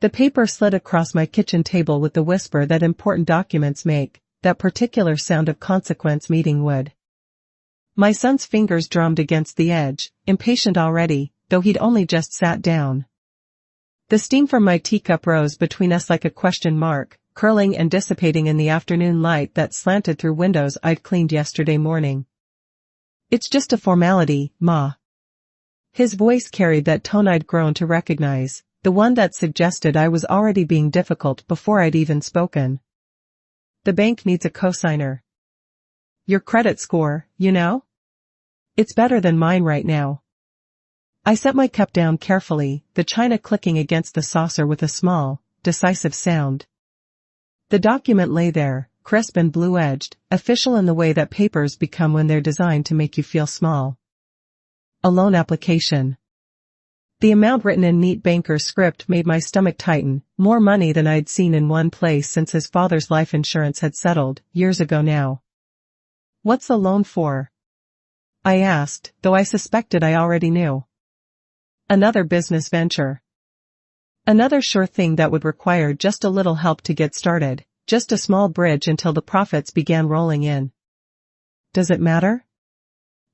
The paper slid across my kitchen table with the whisper that important documents make, that particular sound of consequence meeting wood. My son's fingers drummed against the edge, impatient already, though he'd only just sat down. The steam from my teacup rose between us like a question mark, curling and dissipating in the afternoon light that slanted through windows I'd cleaned yesterday morning. "It's just a formality, Ma." His voice carried that tone I'd grown to recognize, the one that suggested I was already being difficult before I'd even spoken. "The bank needs a cosigner. Your credit score, you know? It's better than mine right now." I set my cup down carefully, the china clicking against the saucer with a small, decisive sound. The document lay there, crisp and blue-edged, official in the way that papers become when they're designed to make you feel small. A loan application. The amount written in neat banker's script made my stomach tighten, more money than I'd seen in one place since his father's life insurance had settled, years ago now. "What's the loan for?" I asked, though I suspected I already knew. "Another business venture. Another sure thing that would require just a little help to get started, just a small bridge until the profits began rolling in." "Does it matter?"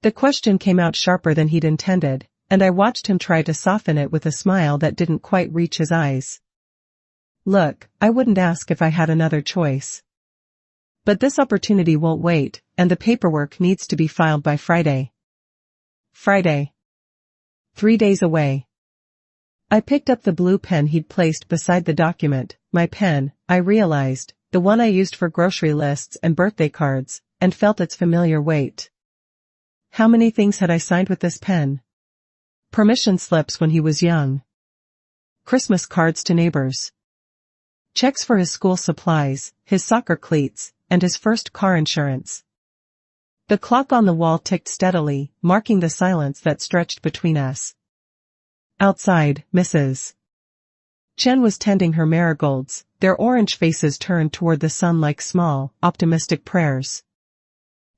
The question came out sharper than he'd intended, and I watched him try to soften it with a smile that didn't quite reach his eyes. "Look, I wouldn't ask if I had another choice. But this opportunity won't wait, and the paperwork needs to be filed by Friday." Friday. 3 days away. I picked up the blue pen he'd placed beside the document, my pen, I realized, the one I used for grocery lists and birthday cards, and felt its familiar weight. How many things had I signed with this pen? Permission slips when he was young. Christmas cards to neighbors. Checks for his school supplies, his soccer cleats, and his first car insurance. The clock on the wall ticked steadily, marking the silence that stretched between us. Outside, Mrs. Chen was tending her marigolds, their orange faces turned toward the sun like small, optimistic prayers.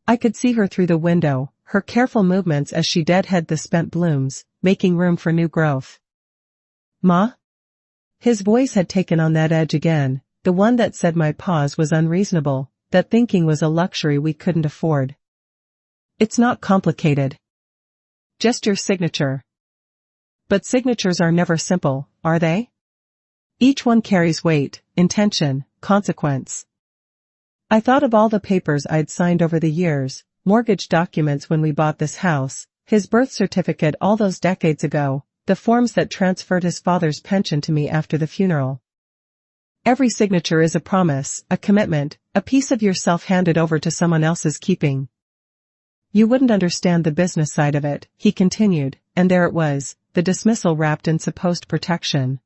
I could see her through the window, her careful movements as she deadheaded the spent blooms, making room for new growth. "Ma?" His voice had taken on that edge again, the one that said my pause was unreasonable, that thinking was a luxury we couldn't afford. "It's not complicated. Just your signature." "But signatures are never simple, are they? Each one carries weight, intention, consequence." I thought of all the papers I'd signed over the years, mortgage documents when we bought this house, his birth certificate all those decades ago, the forms that transferred his father's pension to me after the funeral. Every signature is a promise, a commitment, a piece of yourself handed over to someone else's keeping. "You wouldn't understand the business side of it," he continued, and there it was, the dismissal wrapped in supposed protection.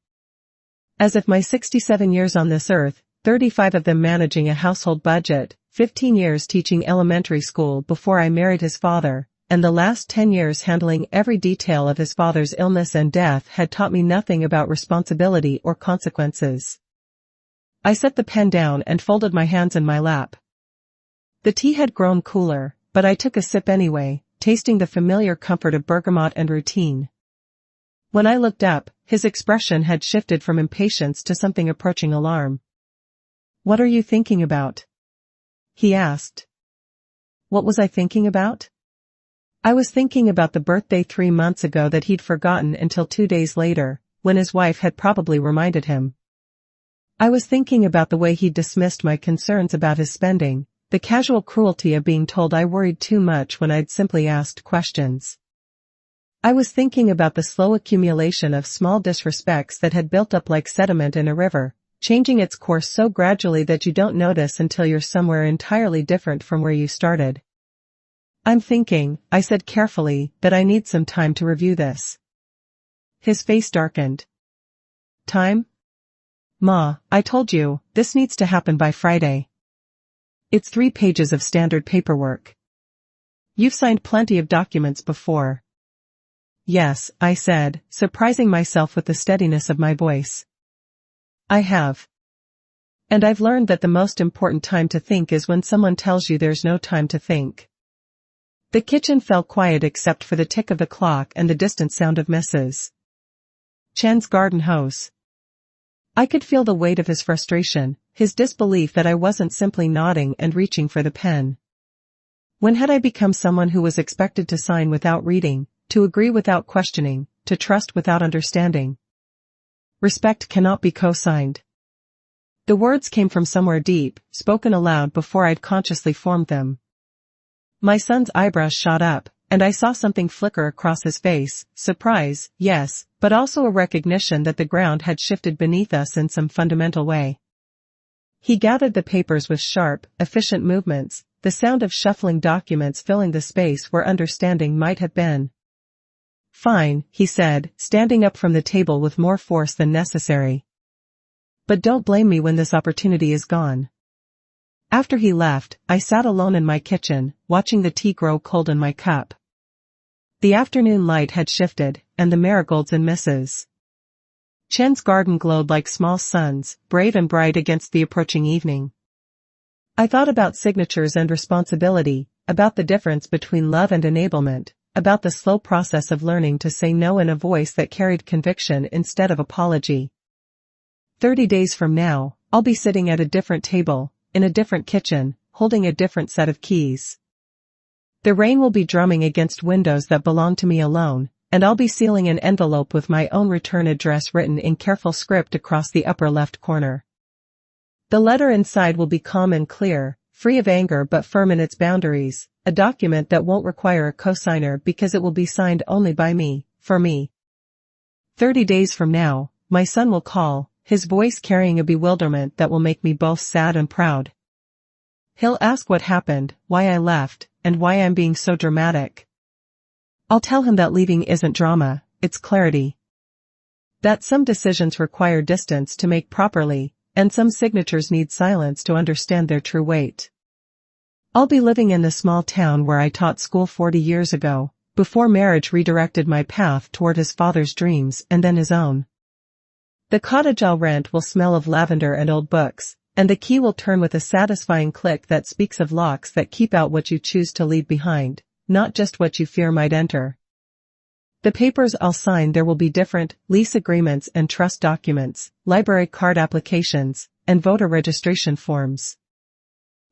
As if my 67 years on this earth, 35 of them managing a household budget, 15 years teaching elementary school before I married his father, and the last 10 years handling every detail of his father's illness and death had taught me nothing about responsibility or consequences. I set the pen down and folded my hands in my lap. The tea had grown cooler, but I took a sip anyway, tasting the familiar comfort of bergamot and routine. When I looked up, his expression had shifted from impatience to something approaching alarm. "What are you thinking about?" he asked. What was I thinking about? I was thinking about the birthday 3 months ago that he'd forgotten until 2 days later, when his wife had probably reminded him. I was thinking about the way he'd dismissed my concerns about his spending, the casual cruelty of being told I worried too much when I'd simply asked questions. I was thinking about the slow accumulation of small disrespects that had built up like sediment in a river, changing its course so gradually that you don't notice until you're somewhere entirely different from where you started. "I'm thinking," I said carefully, "that I need some time to review this." His face darkened. "Time? Ma, I told you, this needs to happen by Friday. It's 3 pages of standard paperwork. You've signed plenty of documents before." "Yes," I said, surprising myself with the steadiness of my voice. "I have. And I've learned that the most important time to think is when someone tells you there's no time to think." The kitchen fell quiet except for the tick of the clock and the distant sound of Mrs. Chen's garden hose. I could feel the weight of his frustration, his disbelief that I wasn't simply nodding and reaching for the pen. When had I become someone who was expected to sign without reading, to agree without questioning, to trust without understanding? Respect cannot be co-signed. The words came from somewhere deep, spoken aloud before I'd consciously formed them. My son's eyebrows shot up, and I saw something flicker across his face, surprise, yes, but also a recognition that the ground had shifted beneath us in some fundamental way. He gathered the papers with sharp, efficient movements, the sound of shuffling documents filling the space where understanding might have been. "Fine," he said, standing up from the table with more force than necessary. "But don't blame me when this opportunity is gone." After he left, I sat alone in my kitchen, watching the tea grow cold in my cup. The afternoon light had shifted, and the marigolds and Mrs. Chen's garden glowed like small suns, brave and bright against the approaching evening. I thought about signatures and responsibility, about the difference between love and enablement, about the slow process of learning to say no in a voice that carried conviction instead of apology. 30 days from now, I'll be sitting at a different table, in a different kitchen, holding a different set of keys. The rain will be drumming against windows that belong to me alone, and I'll be sealing an envelope with my own return address written in careful script across the upper left corner. The letter inside will be calm and clear, free of anger but firm in its boundaries, a document that won't require a cosigner because it will be signed only by me, for me. 30 days from now, my son will call, his voice carrying a bewilderment that will make me both sad and proud. He'll ask what happened, why I left, and why I'm being so dramatic. I'll tell him that leaving isn't drama, it's clarity. That some decisions require distance to make properly, and some signatures need silence to understand their true weight. I'll be living in the small town where I taught school 40 years ago, before marriage redirected my path toward his father's dreams and then his own. The cottage I'll rent will smell of lavender and old books, and the key will turn with a satisfying click that speaks of locks that keep out what you choose to leave behind, not just what you fear might enter. The papers I'll sign, there will be different, lease agreements and trust documents, library card applications, and voter registration forms.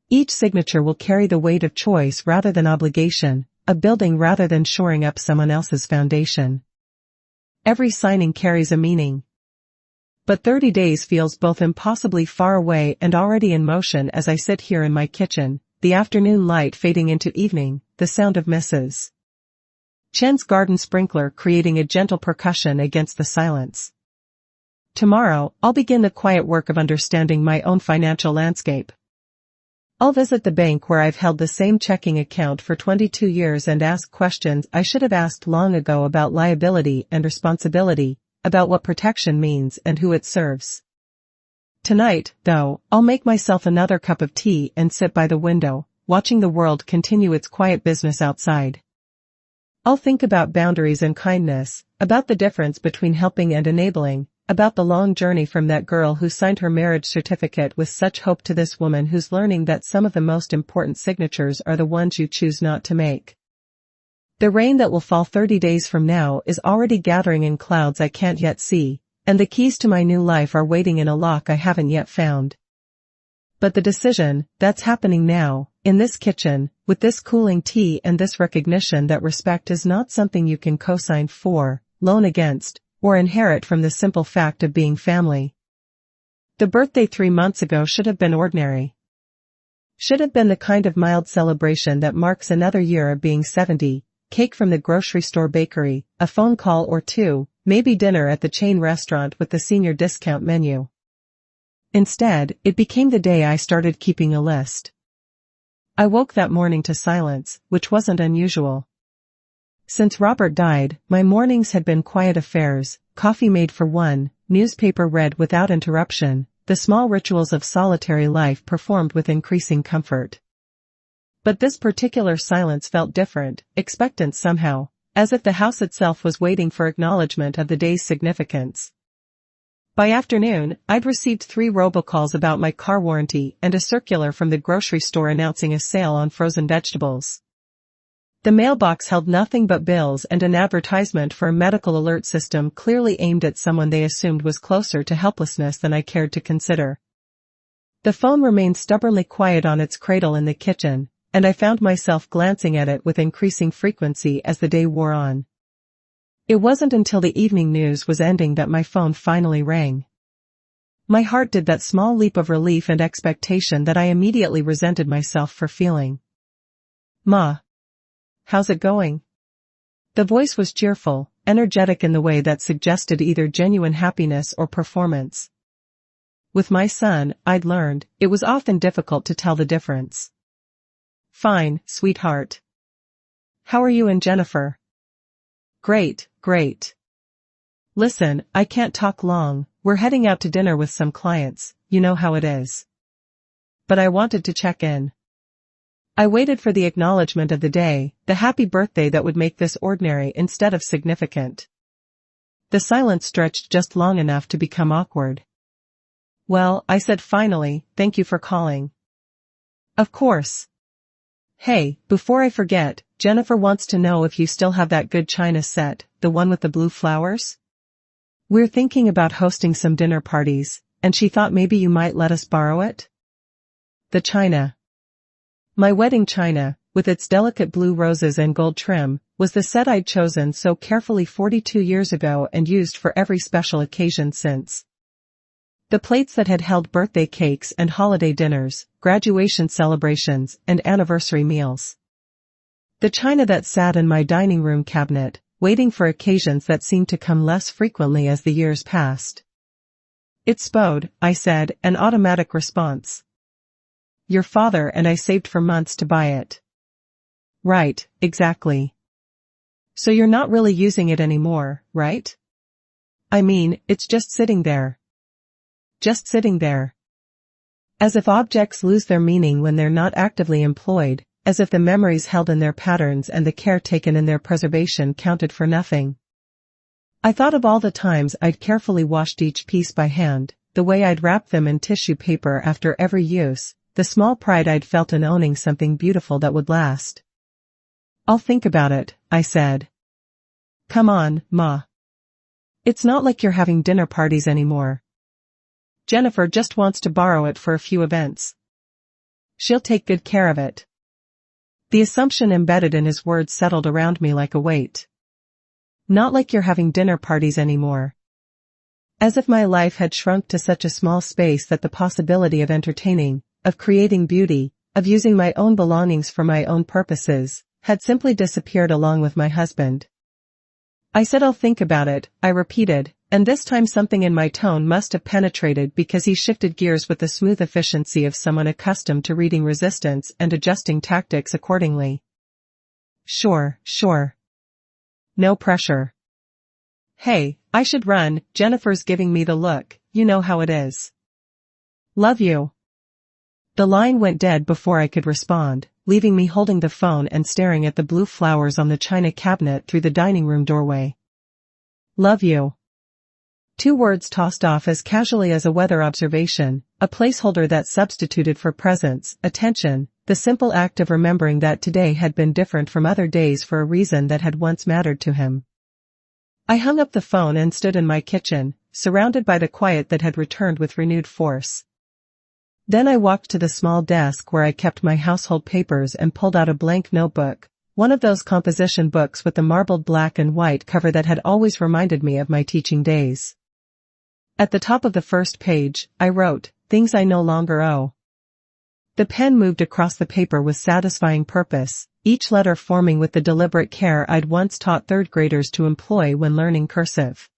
Each signature will carry the weight of choice rather than obligation, of building rather than shoring up someone else's foundation. Every signing carries a meaning. But 30 days feels both impossibly far away and already in motion as I sit here in my kitchen, the afternoon light fading into evening, the sound of Mrs. Chen's garden sprinkler creating a gentle percussion against the silence. Tomorrow, I'll begin the quiet work of understanding my own financial landscape. I'll visit the bank where I've held the same checking account for 22 years and ask questions I should have asked long ago about liability and responsibility, about what protection means and who it serves. Tonight, though, I'll make myself another cup of tea and sit by the window, watching the world continue its quiet business outside. I'll think about boundaries and kindness, about the difference between helping and enabling, about the long journey from that girl who signed her marriage certificate with such hope to this woman who's learning that some of the most important signatures are the ones you choose not to make. The rain that will fall 30 days from now is already gathering in clouds I can't yet see, and the keys to my new life are waiting in a lock I haven't yet found. But the decision, that's happening now, in this kitchen, with this cooling tea and this recognition that respect is not something you can co-sign for, loan against, or inherit from the simple fact of being family. The birthday 3 months ago should have been ordinary. Should have been the kind of mild celebration that marks another year of being 70, cake from the grocery store bakery, a phone call or two, maybe dinner at the chain restaurant with the senior discount menu. Instead, it became the day I started keeping a list. I woke that morning to silence, which wasn't unusual. Since Robert died, my mornings had been quiet affairs, coffee made for one, newspaper read without interruption, the small rituals of solitary life performed with increasing comfort. But this particular silence felt different, expectant somehow, as if the house itself was waiting for acknowledgement of the day's significance. By afternoon, I'd received 3 robocalls about my car warranty and a circular from the grocery store announcing a sale on frozen vegetables. The mailbox held nothing but bills and an advertisement for a medical alert system clearly aimed at someone they assumed was closer to helplessness than I cared to consider. The phone remained stubbornly quiet on its cradle in the kitchen, and I found myself glancing at it with increasing frequency as the day wore on. It wasn't until the evening news was ending that my phone finally rang. My heart did that small leap of relief and expectation that I immediately resented myself for feeling. "Ma. How's it going?" The voice was cheerful, energetic in the way that suggested either genuine happiness or performance. With my son, I'd learned, it was often difficult to tell the difference. "Fine, sweetheart. How are you and Jennifer?" "Great, great. Listen, I can't talk long, we're heading out to dinner with some clients, you know how it is. But I wanted to check in." I waited for the acknowledgement of the day, the happy birthday that would make this ordinary instead of significant. The silence stretched just long enough to become awkward. "Well," I said finally, "thank you for calling." "Of course. Hey, before I forget, Jennifer wants to know if you still have that good china set, the one with the blue flowers? We're thinking about hosting some dinner parties, and she thought maybe you might let us borrow it." The china. My wedding china, with its delicate blue roses and gold trim, was the set I'd chosen so carefully 42 years ago and used for every special occasion since. The plates that had held birthday cakes and holiday dinners, graduation celebrations, and anniversary meals. The china that sat in my dining room cabinet, waiting for occasions that seemed to come less frequently as the years passed. "It's Spode," I said, an automatic response. "Your father and I saved for months to buy it." "Right, exactly. So you're not really using it anymore, right? I mean, it's just sitting there." Just sitting there. As if objects lose their meaning when they're not actively employed, as if the memories held in their patterns and the care taken in their preservation counted for nothing. I thought of all the times I'd carefully washed each piece by hand, the way I'd wrapped them in tissue paper after every use, the small pride I'd felt in owning something beautiful that would last. "I'll think about it," I said. "Come on, Ma. It's not like you're having dinner parties anymore. Jennifer just wants to borrow it for a few events. She'll take good care of it." The assumption embedded in his words settled around me like a weight. Not like you're having dinner parties anymore. As if my life had shrunk to such a small space that the possibility of entertaining, of creating beauty, of using my own belongings for my own purposes, had simply disappeared along with my husband. I said I'll think about it, I repeated, and this time something in my tone must have penetrated because he shifted gears with the smooth efficiency of someone accustomed to reading resistance and adjusting tactics accordingly. Sure. No pressure. Hey, I should run, Jennifer's giving me the look, you know how it is. Love you. The line went dead before I could respond, leaving me holding the phone and staring at the blue flowers on the china cabinet through the dining room doorway. Love you. 2 words tossed off as casually as a weather observation, a placeholder that substituted for presence, attention, the simple act of remembering that today had been different from other days for a reason that had once mattered to him. I hung up the phone and stood in my kitchen, surrounded by the quiet that had returned with renewed force. Then I walked to the small desk where I kept my household papers and pulled out a blank notebook, one of those composition books with the marbled black and white cover that had always reminded me of my teaching days. At the top of the first page, I wrote, "Things I no longer owe." The pen moved across the paper with satisfying purpose, each letter forming with the deliberate care I'd once taught third graders to employ when learning cursive.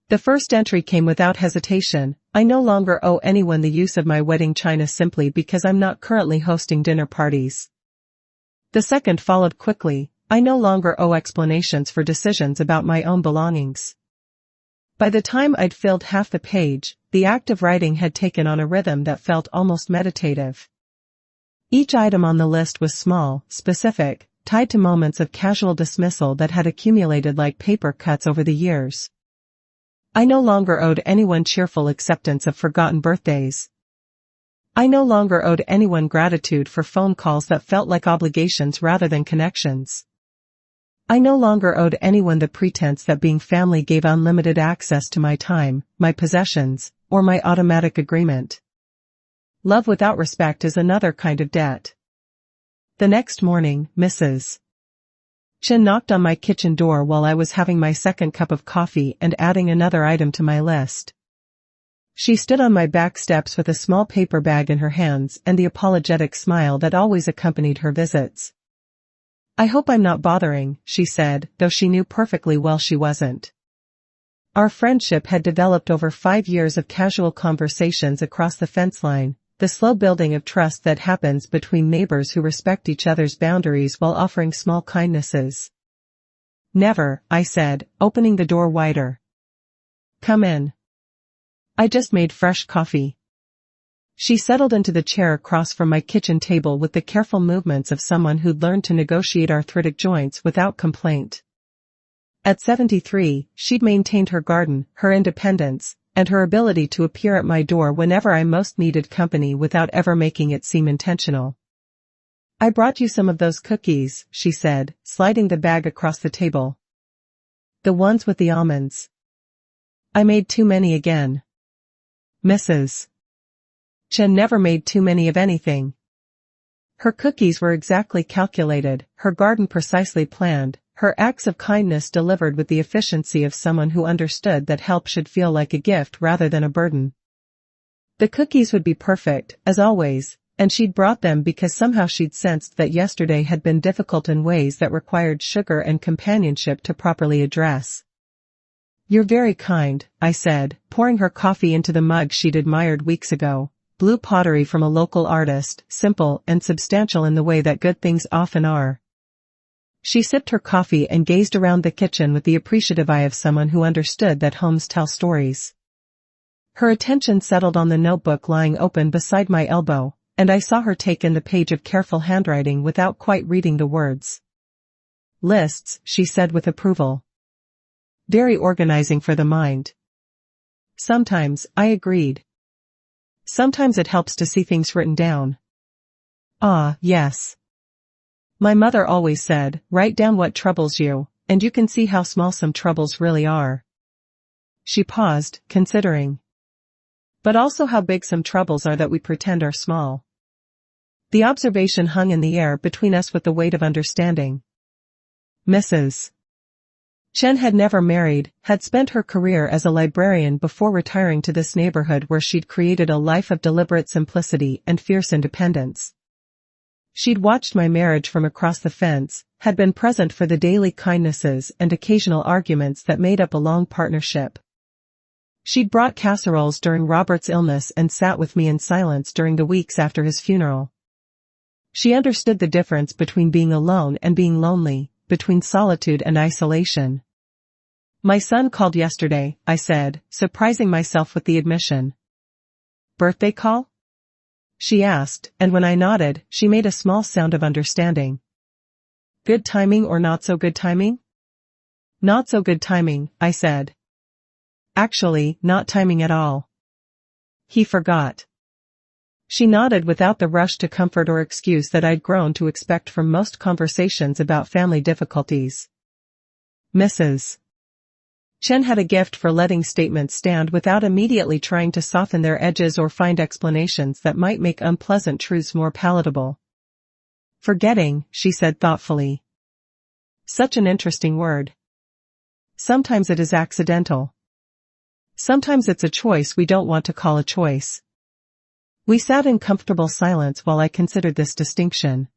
The first entry came without hesitation. I no longer owe anyone the use of my wedding china simply because I'm not currently hosting dinner parties. The second followed quickly. I no longer owe explanations for decisions about my own belongings. By the time I'd filled half the page, the act of writing had taken on a rhythm that felt almost meditative. Each item on the list was small, specific, tied to moments of casual dismissal that had accumulated like paper cuts over the years. I no longer owed anyone cheerful acceptance of forgotten birthdays. I no longer owed anyone gratitude for phone calls that felt like obligations rather than connections. I no longer owed anyone the pretense that being family gave unlimited access to my time, my possessions, or my automatic agreement. Love without respect is another kind of debt. The next morning, Mrs. Chen knocked on my kitchen door while I was having my second cup of coffee and adding another item to my list. She stood on my back steps with a small paper bag in her hands and the apologetic smile that always accompanied her visits. "I hope I'm not bothering," she said, though she knew perfectly well she wasn't. Our friendship had developed over 5 years of casual conversations across the fence line, the slow building of trust that happens between neighbors who respect each other's boundaries while offering small kindnesses. "Never," I said, opening the door wider. "Come in. I just made fresh coffee." She settled into the chair across from my kitchen table with the careful movements of someone who'd learned to negotiate arthritic joints without complaint. At 73, she'd maintained her garden, her independence, and her ability to appear at my door whenever I most needed company without ever making it seem intentional. "I brought you some of those cookies," she said, sliding the bag across the table. "The ones with the almonds. I made too many again." Mrs. Chen never made too many of anything. Her cookies were exactly calculated, her garden precisely planned, her acts of kindness delivered with the efficiency of someone who understood that help should feel like a gift rather than a burden. The cookies would be perfect, as always, and she'd brought them because somehow she'd sensed that yesterday had been difficult in ways that required sugar and companionship to properly address. "You're very kind," I said, pouring her coffee into the mug she'd admired weeks ago. Blue pottery from a local artist, simple and substantial in the way that good things often are. She sipped her coffee and gazed around the kitchen with the appreciative eye of someone who understood that homes tell stories. Her attention settled on the notebook lying open beside my elbow, and I saw her take in the page of careful handwriting without quite reading the words. "Lists," she said with approval. "Very organizing for the mind." "Sometimes," I agreed. "Sometimes it helps to see things written down." "Ah, yes. My mother always said, write down what troubles you, and you can see how small some troubles really are." She paused, considering. "But also how big some troubles are that we pretend are small." The observation hung in the air between us with the weight of understanding. Mrs. Chen had never married, had spent her career as a librarian before retiring to this neighborhood where she'd created a life of deliberate simplicity and fierce independence. She'd watched my marriage from across the fence, had been present for the daily kindnesses and occasional arguments that made up a long partnership. She'd brought casseroles during Robert's illness and sat with me in silence during the weeks after his funeral. She understood the difference between being alone and being lonely, between solitude and isolation. "My son called yesterday," I said, surprising myself with the admission. "Birthday call?" she asked, and when I nodded, she made a small sound of understanding. "Good timing or not so good timing?" "Not so good timing," I said. "Actually, not timing at all. He forgot." She nodded without the rush to comfort or excuse that I'd grown to expect from most conversations about family difficulties. Mrs. Chen had a gift for letting statements stand without immediately trying to soften their edges or find explanations that might make unpleasant truths more palatable. "Forgetting," she said thoughtfully. "Such an interesting word. Sometimes it is accidental. Sometimes it's a choice we don't want to call a choice." We sat in comfortable silence while I considered this distinction.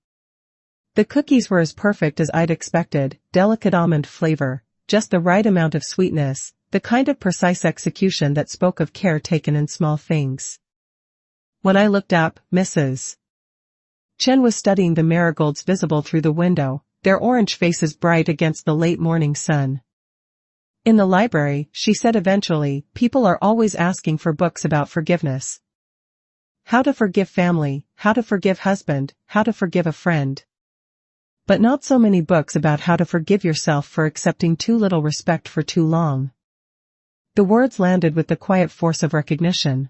The cookies were as perfect as I'd expected, delicate almond flavor, just the right amount of sweetness, the kind of precise execution that spoke of care taken in small things. When I looked up, Mrs. Chen was studying the marigolds visible through the window, their orange faces bright against the late morning sun. "In the library," she said eventually, "people are always asking for books about forgiveness. How to forgive family, how to forgive husband, how to forgive a friend. But not so many books about how to forgive yourself for accepting too little respect for too long." The words landed with the quiet force of recognition.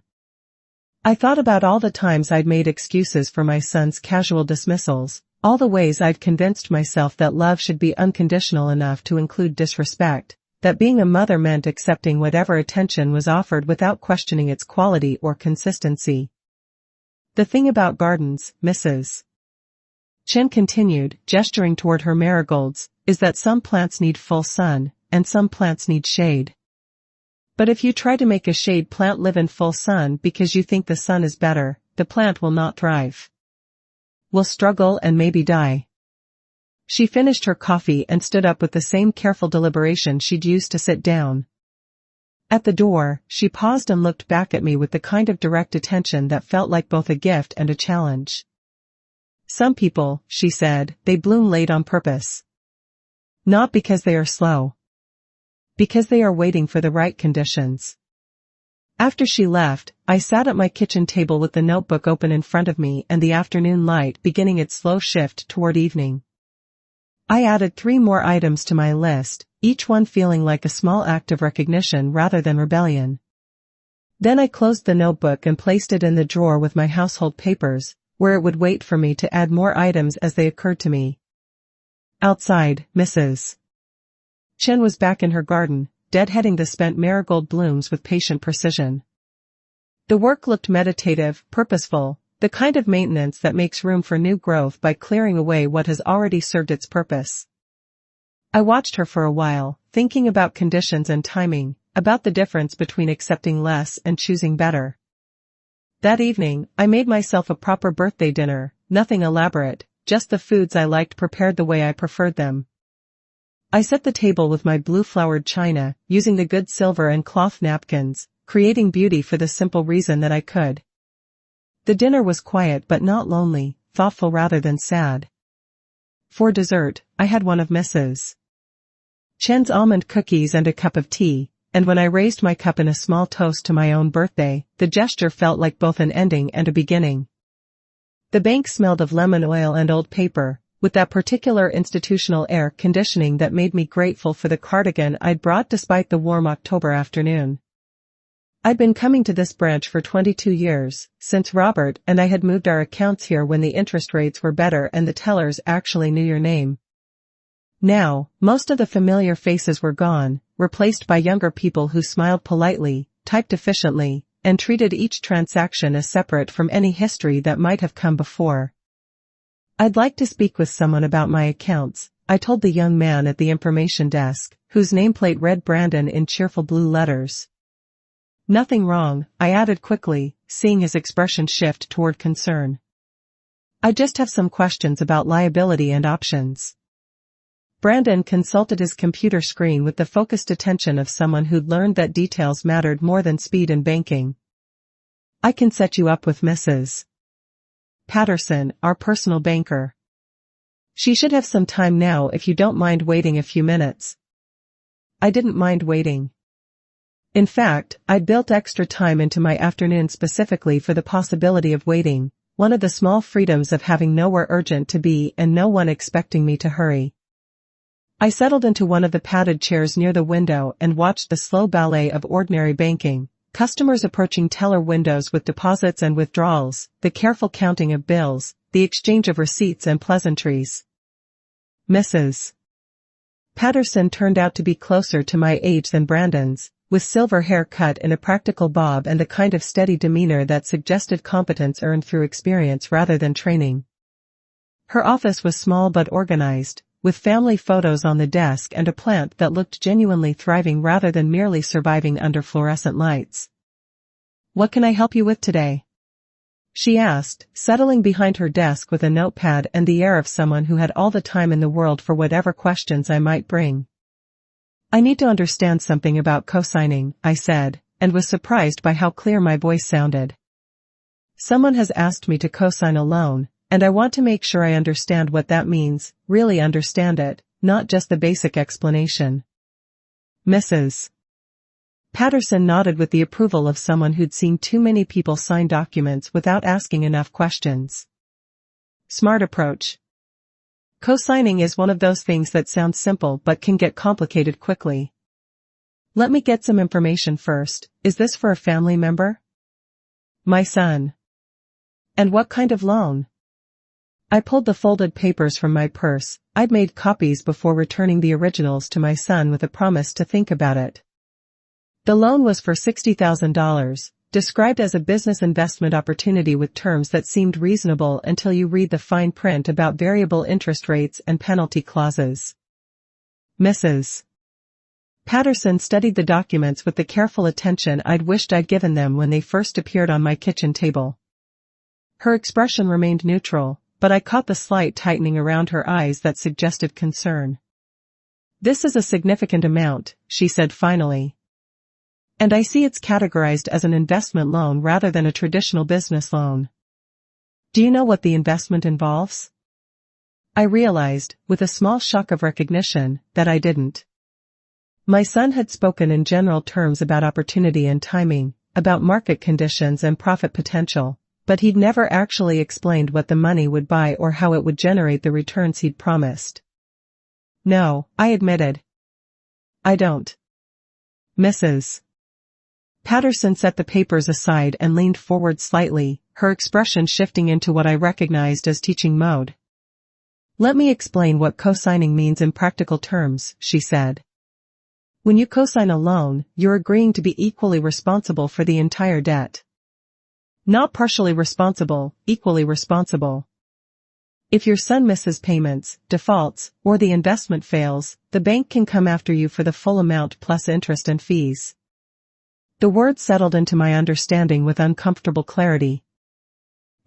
I thought about all the times I'd made excuses for my son's casual dismissals, all the ways I'd convinced myself that love should be unconditional enough to include disrespect, that being a mother meant accepting whatever attention was offered without questioning its quality or consistency. The thing about gardens, Mrs. Chen continued, gesturing toward her marigolds, is that some plants need full sun, and some plants need shade. But if you try to make a shade plant live in full sun because you think the sun is better, the plant will not thrive. Will struggle and maybe die. She finished her coffee and stood up with the same careful deliberation she'd used to sit down. At the door, she paused and looked back at me with the kind of direct attention that felt like both a gift and a challenge. Some people, she said, they bloom late on purpose. Not because they are slow. Because they are waiting for the right conditions. After she left, I sat at my kitchen table with the notebook open in front of me and the afternoon light beginning its slow shift toward evening. I added 3 more items to my list, each one feeling like a small act of recognition rather than rebellion. Then I closed the notebook and placed it in the drawer with my household papers, where it would wait for me to add more items as they occurred to me. Outside, Mrs. Chen was back in her garden, deadheading the spent marigold blooms with patient precision. The work looked meditative, purposeful, the kind of maintenance that makes room for new growth by clearing away what has already served its purpose. I watched her for a while, thinking about conditions and timing, about the difference between accepting less and choosing better. That evening, I made myself a proper birthday dinner, nothing elaborate, just the foods I liked prepared the way I preferred them. I set the table with my blue-flowered china, using the good silver and cloth napkins, creating beauty for the simple reason that I could. The dinner was quiet but not lonely, thoughtful rather than sad. For dessert, I had one of Mrs. Chen's almond cookies and a cup of tea, and when I raised my cup in a small toast to my own birthday, the gesture felt like both an ending and a beginning. The bank smelled of lemon oil and old paper, with that particular institutional air conditioning that made me grateful for the cardigan I'd brought despite the warm October afternoon. I'd been coming to this branch for 22 years, since Robert and I had moved our accounts here when the interest rates were better and the tellers actually knew your name. Now, most of the familiar faces were gone, replaced by younger people who smiled politely, typed efficiently, and treated each transaction as separate from any history that might have come before. I'd like to speak with someone about my accounts, I told the young man at the information desk, whose nameplate read Brandon in cheerful blue letters. Nothing wrong, I added quickly, seeing his expression shift toward concern. I just have some questions about liability and options. Brandon consulted his computer screen with the focused attention of someone who'd learned that details mattered more than speed in banking. I can set you up with Mrs. Patterson, our personal banker. She should have some time now if you don't mind waiting a few minutes. I didn't mind waiting. In fact, I'd built extra time into my afternoon specifically for the possibility of waiting, one of the small freedoms of having nowhere urgent to be and no one expecting me to hurry. I settled into one of the padded chairs near the window and watched the slow ballet of ordinary banking. Customers approaching teller windows with deposits and withdrawals, the careful counting of bills, the exchange of receipts and pleasantries. Mrs. Patterson turned out to be closer to my age than Brandon's, with silver hair cut in a practical bob and the kind of steady demeanor that suggested competence earned through experience rather than training. Her office was small but organized, with family photos on the desk and a plant that looked genuinely thriving rather than merely surviving under fluorescent lights. "What can I help you with today?" she asked, settling behind her desk with a notepad and the air of someone who had all the time in the world for whatever questions I might bring. "I need to understand something about co-signing," I said, and was surprised by how clear my voice sounded. "Someone has asked me to co-sign a loan, and I want to make sure I understand what that means, really understand it, not just the basic explanation." Mrs. Patterson nodded with the approval of someone who'd seen too many people sign documents without asking enough questions. "Smart approach. Co-signing is one of those things that sounds simple but can get complicated quickly. Let me get some information first. Is this for a family member?" My son. And what kind of loan? I pulled the folded papers from my purse. I'd made copies before returning the originals to my son with a promise to think about it. The loan was for $60,000, described as a business investment opportunity with terms that seemed reasonable until you read the fine print about variable interest rates and penalty clauses. Mrs. Patterson studied the documents with the careful attention I'd wished I'd given them when they first appeared on my kitchen table. Her expression remained neutral, but I caught the slight tightening around her eyes that suggested concern. "This is a significant amount," she said finally. "And I see it's categorized as an investment loan rather than a traditional business loan. Do you know what the investment involves?" I realized, with a small shock of recognition, that I didn't. My son had spoken in general terms about opportunity and timing, about market conditions and profit potential, but he'd never actually explained what the money would buy or how it would generate the returns he'd promised. "No," I admitted. "I don't." Mrs. Patterson set the papers aside and leaned forward slightly, her expression shifting into what I recognized as teaching mode. "Let me explain what co-signing means in practical terms," she said. "When you co-sign a loan, you're agreeing to be equally responsible for the entire debt. Not partially responsible, equally responsible. If your son misses payments, defaults, or the investment fails, the bank can come after you for the full amount plus interest and fees." The words settled into my understanding with uncomfortable clarity.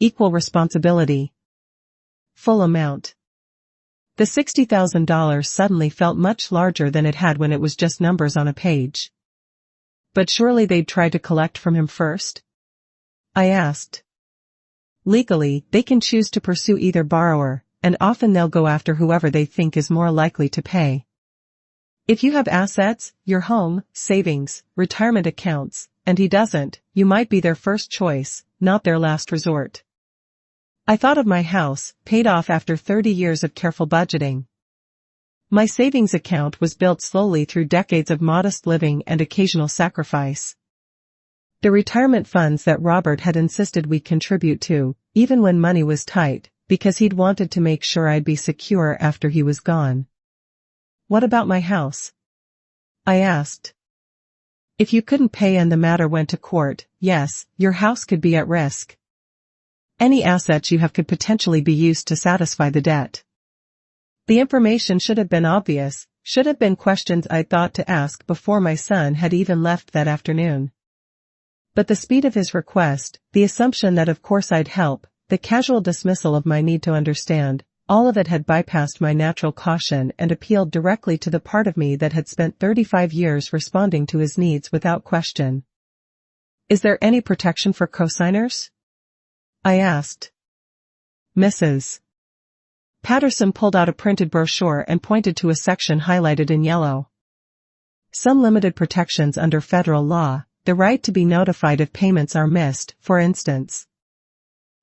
Equal responsibility. Full amount. The $60,000 suddenly felt much larger than it had when it was just numbers on a page. But surely they'd try to collect from him first? I asked. Legally, they can choose to pursue either borrower, and often they'll go after whoever they think is more likely to pay. If you have assets, your home, savings, retirement accounts, and he doesn't, you might be their first choice, not their last resort. I thought of my house, paid off after 30 years of careful budgeting. My savings account was built slowly through decades of modest living and occasional sacrifice. The retirement funds that Robert had insisted we contribute to, even when money was tight, because he'd wanted to make sure I'd be secure after he was gone. What about my house? I asked. If you couldn't pay and the matter went to court, yes, your house could be at risk. Any assets you have could potentially be used to satisfy the debt. The information should have been obvious, should have been questions I'd thought to ask before my son had even left that afternoon. But the speed of his request, the assumption that of course I'd help, the casual dismissal of my need to understand, all of it had bypassed my natural caution and appealed directly to the part of me that had spent 35 years responding to his needs without question. Is there any protection for cosigners? I asked. Mrs. Patterson pulled out a printed brochure and pointed to a section highlighted in yellow. Some limited protections under federal law, the right to be notified if payments are missed, for instance.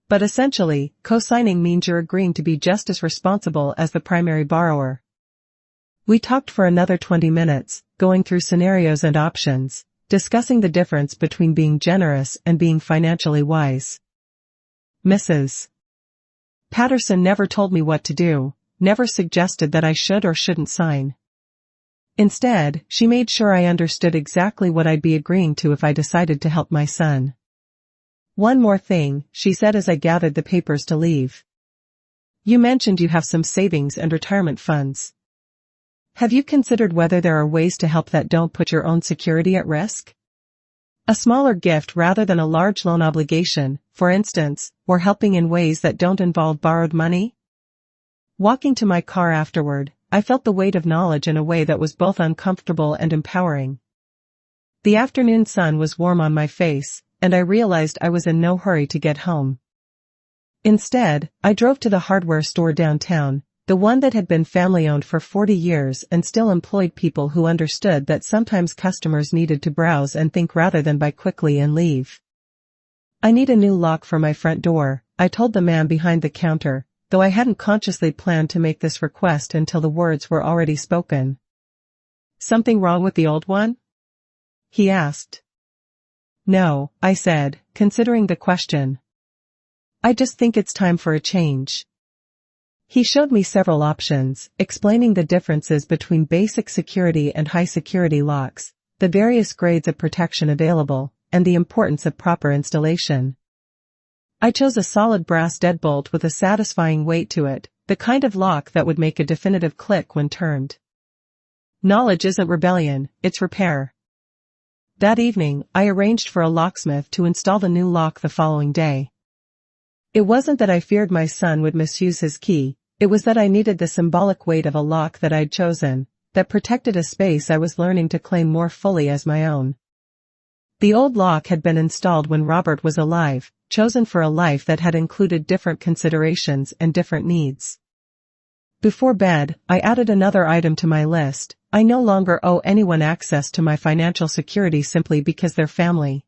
But essentially, co-signing means you're agreeing to be just as responsible as the primary borrower. We talked for another 20 minutes, going through scenarios and options, discussing the difference between being generous and being financially wise. Mrs. Patterson never told me what to do, never suggested that I should or shouldn't sign. Instead, she made sure I understood exactly what I'd be agreeing to if I decided to help my son. One more thing, she said as I gathered the papers to leave. You mentioned you have some savings and retirement funds. Have you considered whether there are ways to help that don't put your own security at risk? A smaller gift rather than a large loan obligation, for instance, or helping in ways that don't involve borrowed money? Walking to my car afterward, I felt the weight of knowledge in a way that was both uncomfortable and empowering. The afternoon sun was warm on my face, and I realized I was in no hurry to get home. Instead, I drove to the hardware store downtown, the one that had been family-owned for 40 years and still employed people who understood that sometimes customers needed to browse and think rather than buy quickly and leave. I need a new lock for my front door, I told the man behind the counter, though I hadn't consciously planned to make this request until the words were already spoken. Something wrong with the old one? He asked. No, I said, considering the question. "I just think it's time for a change." He showed me several options, explaining the differences between basic security and high security locks, the various grades of protection available, and the importance of proper installation. I chose a solid brass deadbolt with a satisfying weight to it, the kind of lock that would make a definitive click when turned. Knowledge isn't rebellion, it's repair. That evening, I arranged for a locksmith to install the new lock the following day. It wasn't that I feared my son would misuse his key, it was that I needed the symbolic weight of a lock that I'd chosen, that protected a space I was learning to claim more fully as my own. The old lock had been installed when Robert was alive, chosen for a life that had included different considerations and different needs. Before bed, I added another item to my list. I no longer owe anyone access to my financial security simply because they're family.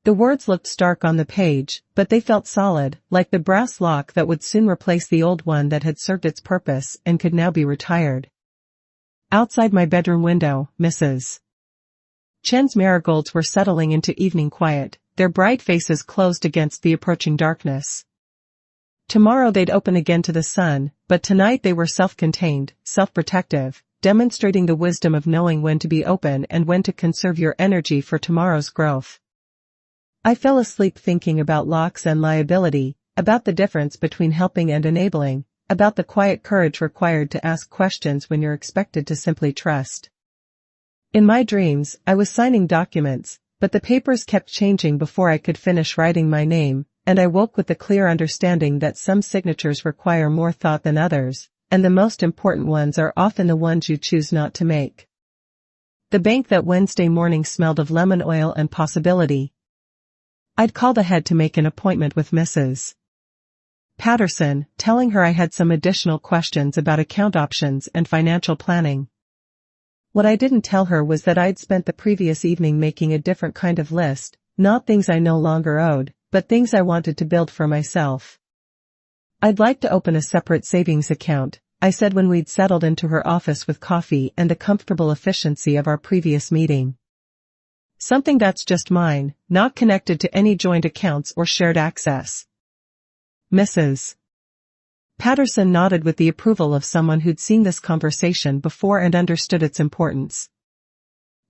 The words looked stark on the page, but they felt solid, like the brass lock that would soon replace the old one that had served its purpose and could now be retired. Outside my bedroom window, Mrs. Chen's marigolds were settling into evening quiet, their bright faces closed against the approaching darkness. Tomorrow they'd open again to the sun, but tonight they were self-contained, self-protective, demonstrating the wisdom of knowing when to be open and when to conserve your energy for tomorrow's growth. I fell asleep thinking about locks and liability, about the difference between helping and enabling, about the quiet courage required to ask questions when you're expected to simply trust. In my dreams, I was signing documents, but the papers kept changing before I could finish writing my name, and I woke with the clear understanding that some signatures require more thought than others, and the most important ones are often the ones you choose not to make. The bank that Wednesday morning smelled of lemon oil and possibility. I'd called ahead to make an appointment with Mrs. Patterson, telling her I had some additional questions about account options and financial planning. What I didn't tell her was that I'd spent the previous evening making a different kind of list, not things I no longer owed, but things I wanted to build for myself. "I'd like to open a separate savings account," I said when we'd settled into her office with coffee and the comfortable efficiency of our previous meeting. "Something that's just mine, not connected to any joint accounts or shared access." Mrs. Patterson nodded with the approval of someone who'd seen this conversation before and understood its importance.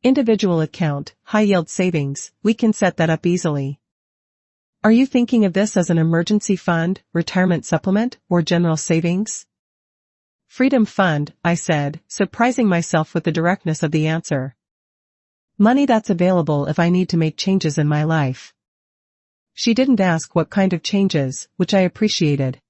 "Individual account, high-yield savings, we can set that up easily." "Are you thinking of this as an emergency fund, retirement supplement, or general savings?" "Freedom fund," I said, surprising myself with the directness of the answer. "Money that's available if I need to make changes in my life." She didn't ask what kind of changes, which I appreciated.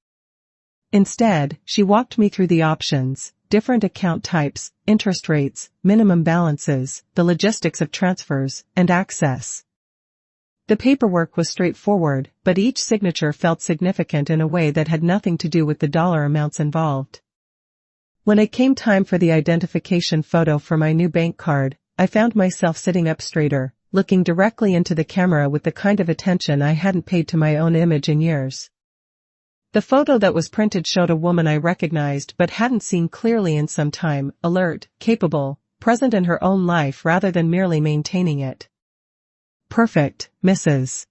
Instead, she walked me through the options, different account types, interest rates, minimum balances, the logistics of transfers, and access. The paperwork was straightforward, but each signature felt significant in a way that had nothing to do with the dollar amounts involved. When it came time for the identification photo for my new bank card, I found myself sitting up straighter, looking directly into the camera with the kind of attention I hadn't paid to my own image in years. The photo that was printed showed a woman I recognized but hadn't seen clearly in some time, alert, capable, present in her own life rather than merely maintaining it. "Perfect, Mrs.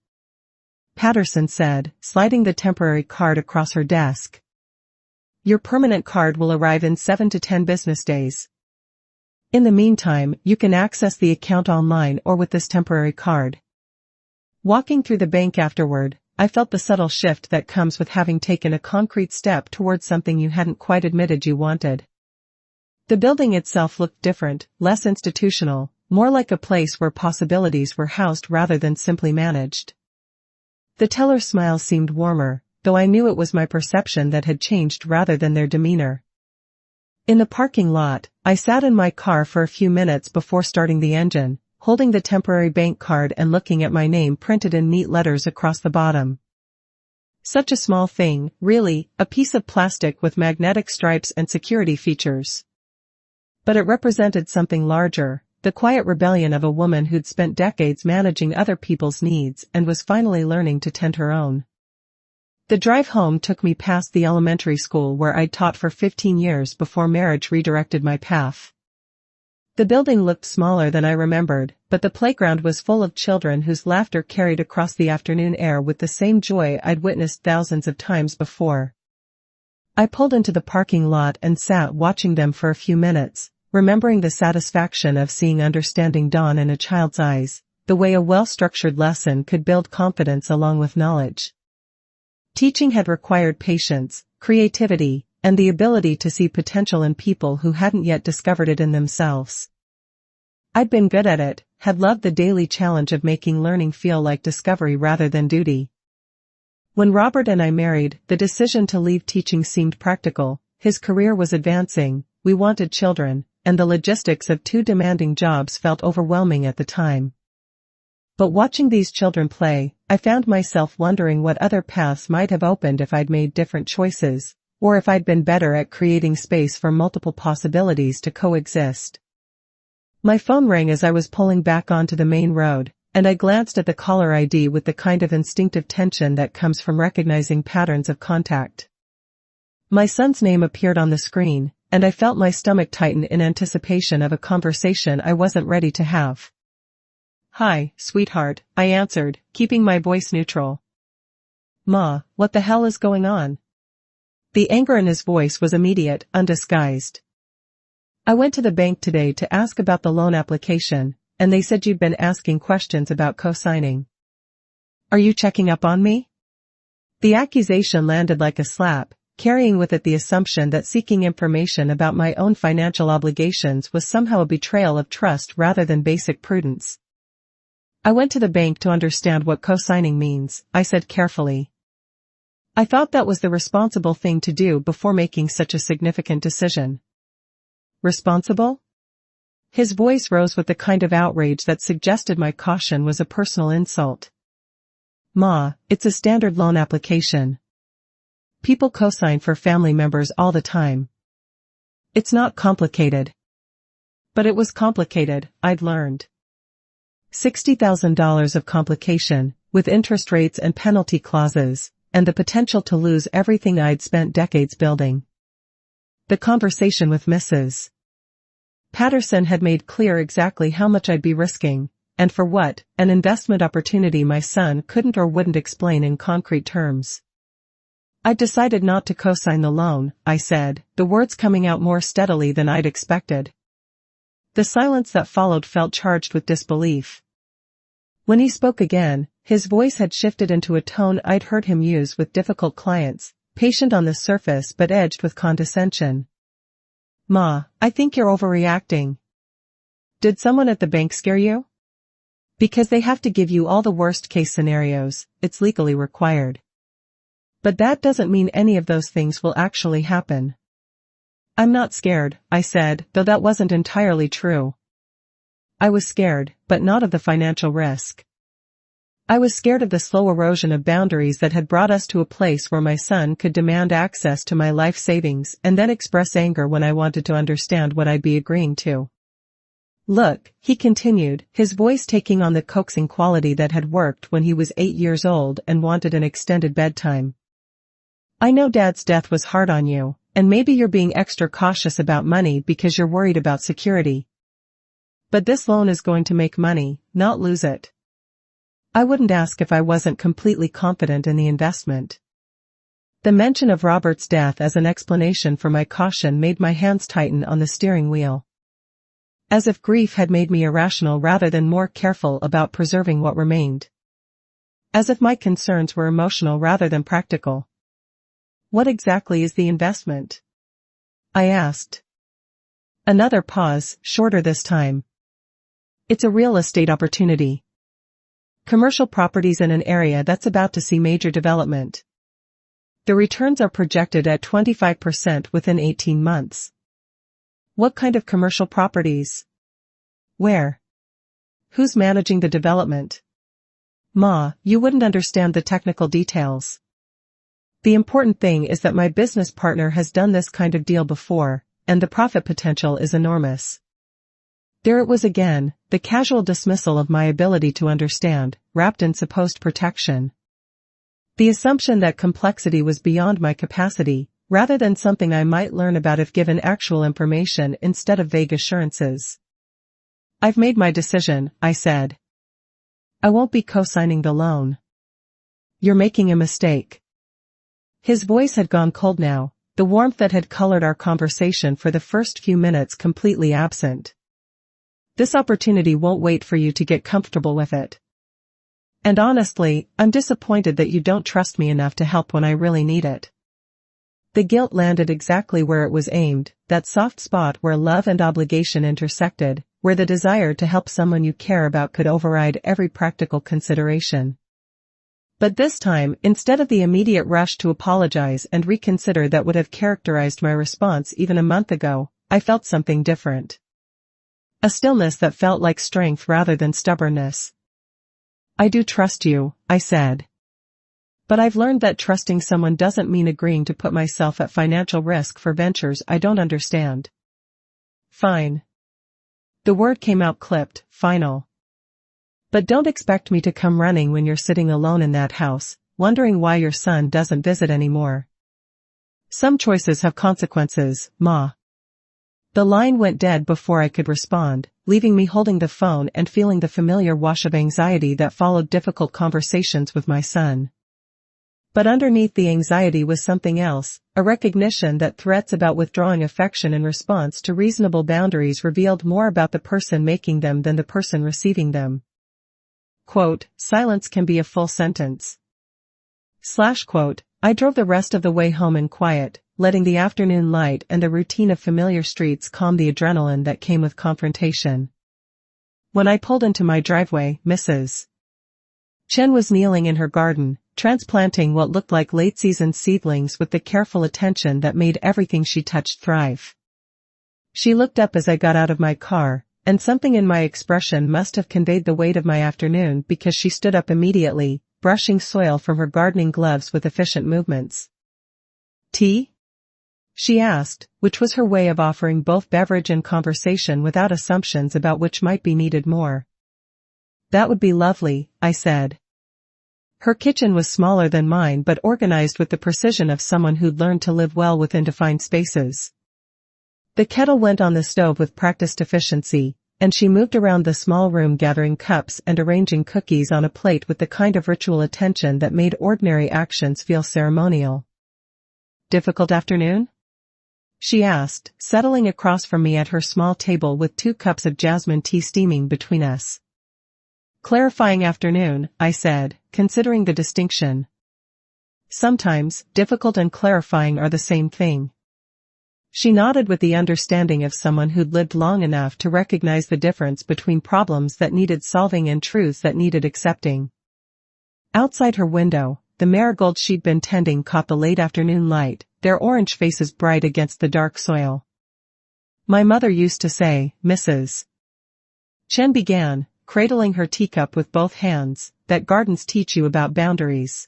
Patterson said, sliding the temporary card across her desk. "Your permanent card will arrive in 7 to 10 business days. In the meantime, you can access the account online or with this temporary card." Walking through the bank afterward, I felt the subtle shift that comes with having taken a concrete step towards something you hadn't quite admitted you wanted. The building itself looked different, less institutional, more like a place where possibilities were housed rather than simply managed. The teller's smile seemed warmer, though I knew it was my perception that had changed rather than their demeanor. In the parking lot, I sat in my car for a few minutes before starting the engine, holding the temporary bank card and looking at my name printed in neat letters across the bottom. Such a small thing, really, a piece of plastic with magnetic stripes and security features. But it represented something larger, the quiet rebellion of a woman who'd spent decades managing other people's needs and was finally learning to tend her own. The drive home took me past the elementary school where I'd taught for 15 years before marriage redirected my path. The building looked smaller than I remembered, but but the playground was full of children whose laughter carried across the afternoon air with the same joy I'd witnessed thousands of times before. I pulled into the parking lot and sat watching them for a few minutes, remembering the satisfaction of seeing understanding dawn in a child's eyes, the way a well-structured lesson could build confidence along with knowledge. Teaching had required patience, creativity, and the ability to see potential in people who hadn't yet discovered it in themselves. I'd been good at it, had loved the daily challenge of making learning feel like discovery rather than duty. When Robert and I married, the decision to leave teaching seemed practical. His career was advancing, we wanted children, and the logistics of two demanding jobs felt overwhelming at the time. But watching these children play, I found myself wondering what other paths might have opened if I'd made different choices, or if I'd been better at creating space for multiple possibilities to coexist. My phone rang as I was pulling back onto the main road, and I glanced at the caller ID with the kind of instinctive tension that comes from recognizing patterns of contact. My son's name appeared on the screen, and I felt my stomach tighten in anticipation of a conversation I wasn't ready to have. "Hi, sweetheart," I answered, keeping my voice neutral. "Ma, what the hell is going on?" The anger in his voice was immediate, undisguised. "I went to the bank today to ask about the loan application, and they said you'd been asking questions about co-signing. Are you checking up on me?" The accusation landed like a slap, carrying with it the assumption that seeking information about my own financial obligations was somehow a betrayal of trust rather than basic prudence. "I went to the bank to understand what co-signing means," I said carefully. I thought that was the responsible thing to do before making such a significant decision. "Responsible?" His voice rose with the kind of outrage that suggested my caution was a personal insult. "Ma, it's a standard loan application. People co-sign for family members all the time. It's not complicated." But it was complicated, I'd learned. $60,000 of complication, with interest rates and penalty clauses, and the potential to lose everything I'd spent decades building. The conversation with Mrs. Patterson had made clear exactly how much I'd be risking, and for what, an investment opportunity my son couldn't or wouldn't explain in concrete terms. "I'd decided not to co-sign the loan," I said, the words coming out more steadily than I'd expected. The silence that followed felt charged with disbelief. When he spoke again, his voice had shifted into a tone I'd heard him use with difficult clients, patient on the surface but edged with condescension. "Ma, I think you're overreacting. Did someone at the bank scare you? Because they have to give you all the worst-case scenarios, it's legally required. But that doesn't mean any of those things will actually happen." "I'm not scared," I said, though that wasn't entirely true. I was scared, but not of the financial risk. I was scared of the slow erosion of boundaries that had brought us to a place where my son could demand access to my life savings and then express anger when I wanted to understand what I'd be agreeing to. "Look," he continued, his voice taking on the coaxing quality that had worked when he was 8 years old and wanted an extended bedtime. "I know Dad's death was hard on you, and maybe you're being extra cautious about money because you're worried about security. But this loan is going to make money, not lose it. I wouldn't ask if I wasn't completely confident in the investment." The mention of Robert's death as an explanation for my caution made my hands tighten on the steering wheel. As if grief had made me irrational rather than more careful about preserving what remained. As if my concerns were emotional rather than practical. "What exactly is the investment?" I asked. Another pause, shorter this time. "It's a real estate opportunity. Commercial properties in an area that's about to see major development. The returns are projected at 25% within 18 months. "What kind of commercial properties? Where? Who's managing the development?" "Ma, you wouldn't understand the technical details. The important thing is that my business partner has done this kind of deal before, and the profit potential is enormous." There it was again, the casual dismissal of my ability to understand, wrapped in supposed protection. The assumption that complexity was beyond my capacity, rather than something I might learn about if given actual information instead of vague assurances. I've made my decision, I said. I won't be co-signing the loan. You're making a mistake. His voice had gone cold now, the warmth that had colored our conversation for the first few minutes completely absent. This opportunity won't wait for you to get comfortable with it. And honestly, I'm disappointed that you don't trust me enough to help when I really need it. The guilt landed exactly where it was aimed, that soft spot where love and obligation intersected, where the desire to help someone you care about could override every practical consideration. But this time, instead of the immediate rush to apologize and reconsider that would have characterized my response even a month ago, I felt something different. A stillness that felt like strength rather than stubbornness. I do trust you, I said. But I've learned that trusting someone doesn't mean agreeing to put myself at financial risk for ventures I don't understand. Fine. The word came out clipped, final. But don't expect me to come running when you're sitting alone in that house, wondering why your son doesn't visit anymore. Some choices have consequences, Ma. The line went dead before I could respond, leaving me holding the phone and feeling the familiar wash of anxiety that followed difficult conversations with my son. But underneath the anxiety was something else, a recognition that threats about withdrawing affection in response to reasonable boundaries revealed more about the person making them than the person receiving them. Quote, silence can be a full sentence. Quote, I drove the rest of the way home in quiet, letting the afternoon light and the routine of familiar streets calm the adrenaline that came with confrontation. When I pulled into my driveway, Mrs. Chen was kneeling in her garden, transplanting what looked like late-season seedlings with the careful attention that made everything she touched thrive. She looked up as I got out of my car, and something in my expression must have conveyed the weight of my afternoon because she stood up immediately, brushing soil from her gardening gloves with efficient movements. Tea? She asked, which was her way of offering both beverage and conversation without assumptions about which might be needed more. That would be lovely, I said. Her kitchen was smaller than mine but organized with the precision of someone who'd learned to live well within defined spaces. The kettle went on the stove with practiced efficiency, and she moved around the small room gathering cups and arranging cookies on a plate with the kind of ritual attention that made ordinary actions feel ceremonial. Difficult afternoon? She asked, settling across from me at her small table with 2 cups of jasmine tea steaming between us. Clarifying afternoon, I said, considering the distinction. Sometimes, difficult and clarifying are the same thing. She nodded with the understanding of someone who'd lived long enough to recognize the difference between problems that needed solving and truths that needed accepting. Outside her window, the marigolds she'd been tending caught the late afternoon light, their orange faces bright against the dark soil. My mother used to say, Mrs. Chen began, cradling her teacup with both hands, that gardens teach you about boundaries.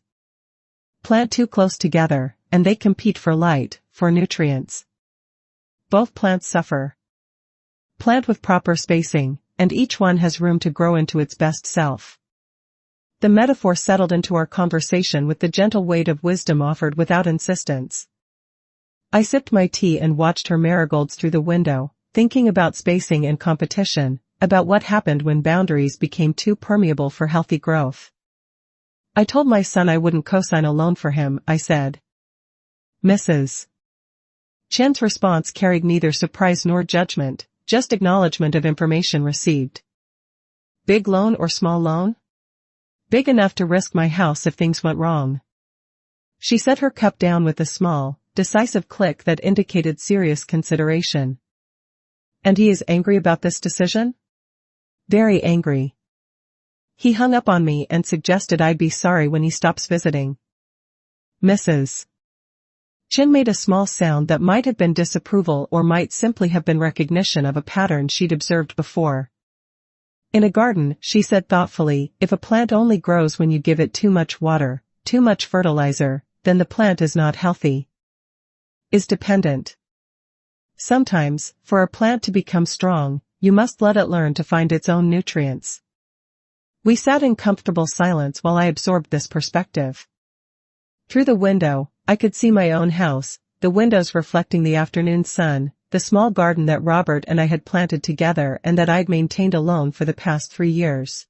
Plant 2 close together, and they compete for light, for nutrients. Both plants suffer. Plant with proper spacing, and each one has room to grow into its best self. The metaphor settled into our conversation with the gentle weight of wisdom offered without insistence. I sipped my tea and watched her marigolds through the window, thinking about spacing and competition, about what happened when boundaries became too permeable for healthy growth. I told my son I wouldn't co-sign a loan for him, I said. Mrs. Chen's response carried neither surprise nor judgment, just acknowledgement of information received. Big loan or small loan? Big enough to risk my house if things went wrong. She set her cup down with a small, decisive click that indicated serious consideration. And he is angry about this decision? Very angry. He hung up on me and suggested I'd be sorry when he stops visiting. Mrs. Chen made a small sound that might have been disapproval or might simply have been recognition of a pattern she'd observed before. In a garden, she said thoughtfully, if a plant only grows when you give it too much water, too much fertilizer, then the plant is not healthy. Is dependent. Sometimes, for a plant to become strong, you must let it learn to find its own nutrients. We sat in comfortable silence while I absorbed this perspective. Through the window, I could see my own house, the windows reflecting the afternoon sun, the small garden that Robert and I had planted together and that I'd maintained alone for the past 3 years.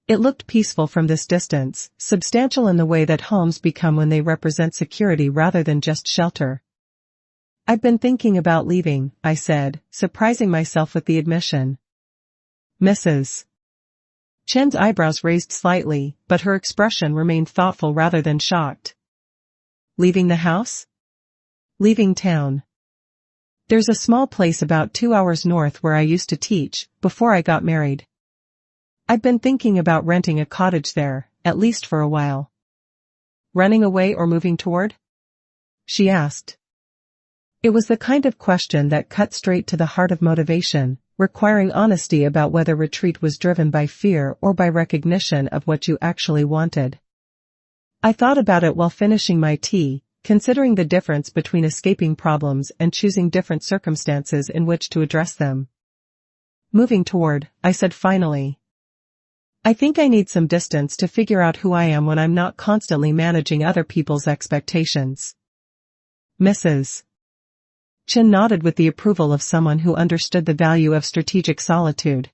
It looked peaceful from this distance, substantial in the way that homes become when they represent security rather than just shelter. "I've been thinking about leaving," I said, surprising myself with the admission. "Mrs. Chen's eyebrows raised slightly, but her expression remained thoughtful rather than shocked. "Leaving the house?" "Leaving town. There's a small place about 2 hours north where I used to teach, before I got married. I've been thinking about renting a cottage there, at least for a while." "Running away or moving toward?" she asked. It was the kind of question that cut straight to the heart of motivation, requiring honesty about whether retreat was driven by fear or by recognition of what you actually wanted. I thought about it while finishing my tea, considering the difference between escaping problems and choosing different circumstances in which to address them. "Moving toward," I said finally. "I think I need some distance to figure out who I am when I'm not constantly managing other people's expectations." Mrs. Chen nodded with the approval of someone who understood the value of strategic solitude.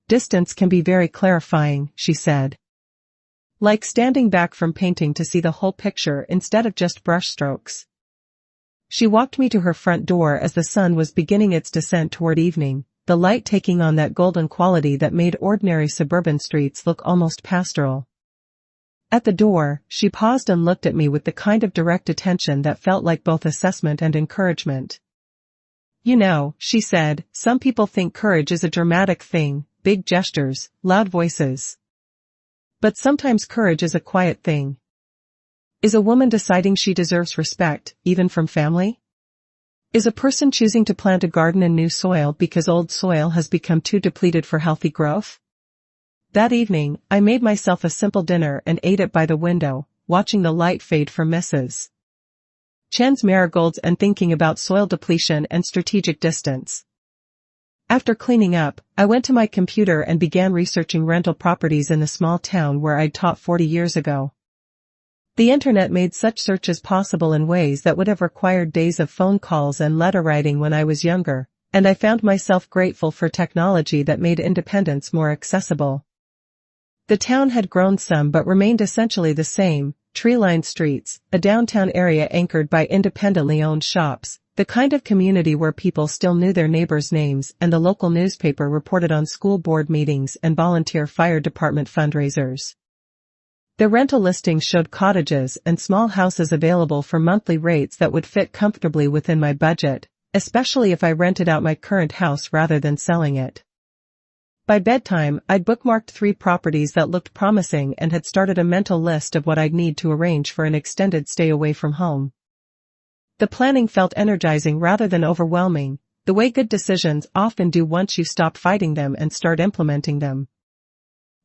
"Distance can be very clarifying," she said. "Like standing back from painting to see the whole picture instead of just brushstrokes." She walked me to her front door as the sun was beginning its descent toward evening, the light taking on that golden quality that made ordinary suburban streets look almost pastoral. At the door, she paused and looked at me with the kind of direct attention that felt like both assessment and encouragement. "You know," she said, "some people think courage is a dramatic thing, big gestures, loud voices. But sometimes courage is a quiet thing. Is a woman deciding she deserves respect, even from family? Is a person choosing to plant a garden in new soil because old soil has become too depleted for healthy growth?" That evening, I made myself a simple dinner and ate it by the window, watching the light fade from Mrs. Chen's marigolds and thinking about soil depletion and strategic distance. After cleaning up, I went to my computer and began researching rental properties in the small town where I'd taught 40 years ago. The internet made such searches possible in ways that would have required days of phone calls and letter writing when I was younger, and I found myself grateful for technology that made independence more accessible. The town had grown some but remained essentially the same: tree-lined streets, a downtown area anchored by independently owned shops, the kind of community where people still knew their neighbors' names, and the local newspaper reported on school board meetings and volunteer fire department fundraisers. The rental listings showed cottages and small houses available for monthly rates that would fit comfortably within my budget, especially if I rented out my current house rather than selling it. By bedtime, I'd bookmarked 3 properties that looked promising and had started a mental list of what I'd need to arrange for an extended stay away from home. The planning felt energizing rather than overwhelming, the way good decisions often do once you stop fighting them and start implementing them.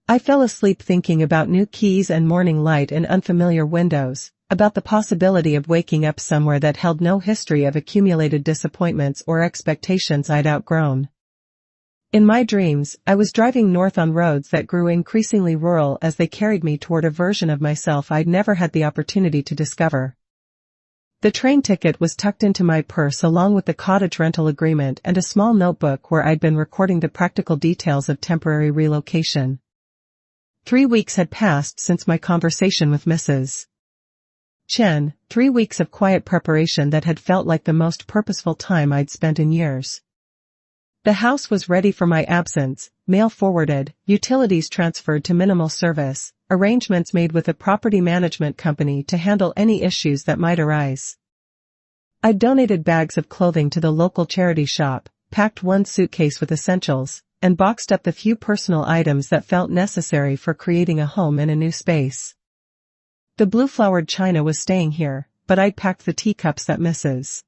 I fell asleep thinking about new keys and morning light in unfamiliar windows, about the possibility of waking up somewhere that held no history of accumulated disappointments or expectations I'd outgrown. In my dreams, I was driving north on roads that grew increasingly rural as they carried me toward a version of myself I'd never had the opportunity to discover. The train ticket was tucked into my purse along with the cottage rental agreement and a small notebook where I'd been recording the practical details of temporary relocation. 3 weeks had passed since my conversation with Mrs. Chen, 3 weeks of quiet preparation that had felt like the most purposeful time I'd spent in years. The house was ready for my absence, mail forwarded, utilities transferred to minimal service, arrangements made with a property management company to handle any issues that might arise. I'd donated bags of clothing to the local charity shop, packed 1 suitcase with essentials, and boxed up the few personal items that felt necessary for creating a home in a new space. The blue-flowered china was staying here, but I'd packed the teacups that Mrs.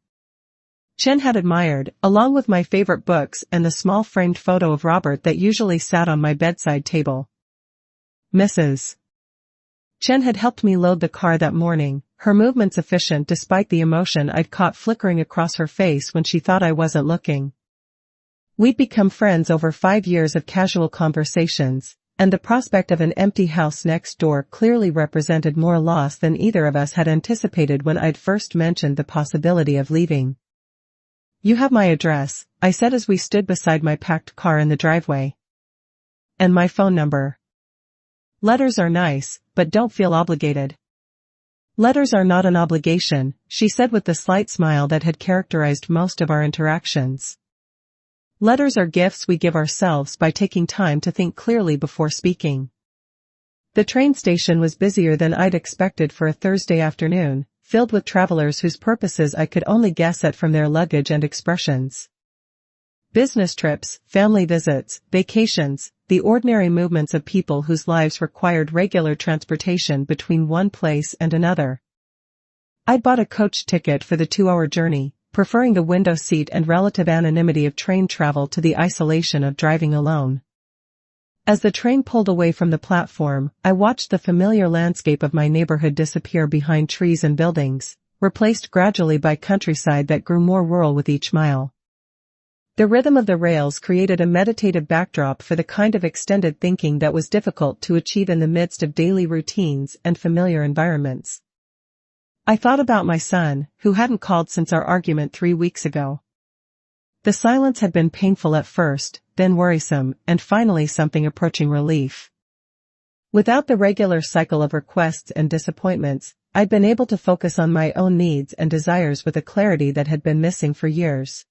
Chen had admired, along with my favorite books and the small framed photo of Robert that usually sat on my bedside table. Mrs. Chen had helped me load the car that morning, her movements efficient despite the emotion I'd caught flickering across her face when she thought I wasn't looking. We'd become friends over 5 years of casual conversations, and the prospect of an empty house next door clearly represented more loss than either of us had anticipated when I'd first mentioned the possibility of leaving. You have my address, I said as we stood beside my packed car in the driveway. And my phone number. Letters are nice, but don't feel obligated. Letters are not an obligation, she said with the slight smile that had characterized most of our interactions. Letters are gifts we give ourselves by taking time to think clearly before speaking. The train station was busier than I'd expected for a Thursday afternoon, filled with travelers whose purposes I could only guess at from their luggage and expressions. Business trips, family visits, vacations, the ordinary movements of people whose lives required regular transportation between one place and another. I'd bought a coach ticket for the 2-hour journey, preferring the window seat and relative anonymity of train travel to the isolation of driving alone. As the train pulled away from the platform, I watched the familiar landscape of my neighborhood disappear behind trees and buildings, replaced gradually by countryside that grew more rural with each mile. The rhythm of the rails created a meditative backdrop for the kind of extended thinking that was difficult to achieve in the midst of daily routines and familiar environments. I thought about my son, who hadn't called since our argument 3 weeks ago. The silence had been painful at first, then worrisome, and finally something approaching relief. Without the regular cycle of requests and disappointments, I'd been able to focus on my own needs and desires with a clarity that had been missing for years.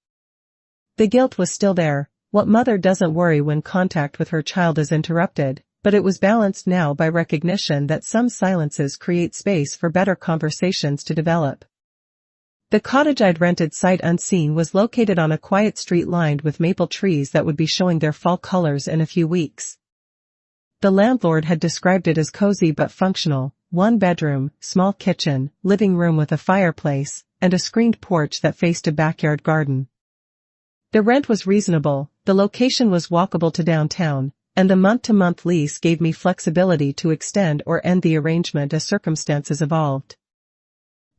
The guilt was still there. What mother doesn't worry when contact with her child is interrupted? But it was balanced now by recognition that some silences create space for better conversations to develop. The cottage I'd rented sight unseen was located on a quiet street lined with maple trees that would be showing their fall colors in a few weeks. The landlord had described it as cozy but functional, 1 bedroom, small kitchen, living room with a fireplace, and a screened porch that faced a backyard garden. The rent was reasonable, the location was walkable to downtown, and the month-to-month lease gave me flexibility to extend or end the arrangement as circumstances evolved.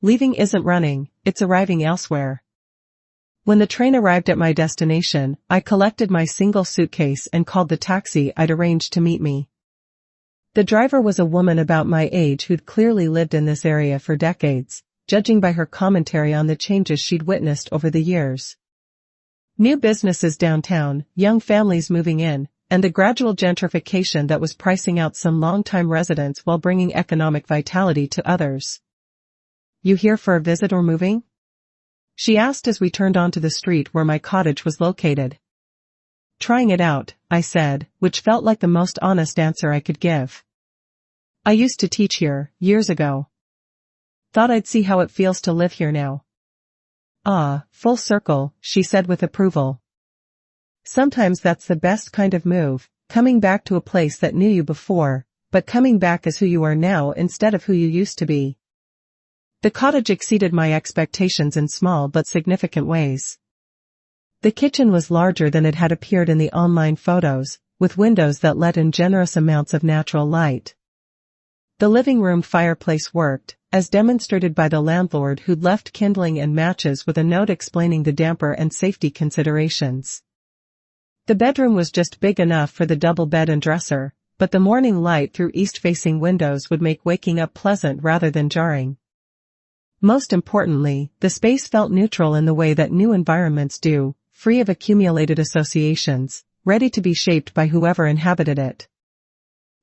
Leaving isn't running, it's arriving elsewhere. When the train arrived at my destination, I collected my single suitcase and called the taxi I'd arranged to meet me. The driver was a woman about my age who'd clearly lived in this area for decades, judging by her commentary on the changes she'd witnessed over the years. New businesses downtown, young families moving in, and the gradual gentrification that was pricing out some longtime residents while bringing economic vitality to others. "You here for a visit or moving?" she asked as we turned onto the street where my cottage was located. "Trying it out," I said, which felt like the most honest answer I could give. "I used to teach here, years ago. Thought I'd see how it feels to live here now." "Ah, full circle," she said with approval. "Sometimes that's the best kind of move, coming back to a place that knew you before, but coming back as who you are now instead of who you used to be." The cottage exceeded my expectations in small but significant ways. The kitchen was larger than it had appeared in the online photos, with windows that let in generous amounts of natural light. The living room fireplace worked, as demonstrated by the landlord who'd left kindling and matches with a note explaining the damper and safety considerations. The bedroom was just big enough for the double bed and dresser, but the morning light through east-facing windows would make waking up pleasant rather than jarring. Most importantly, the space felt neutral in the way that new environments do, free of accumulated associations, ready to be shaped by whoever inhabited it.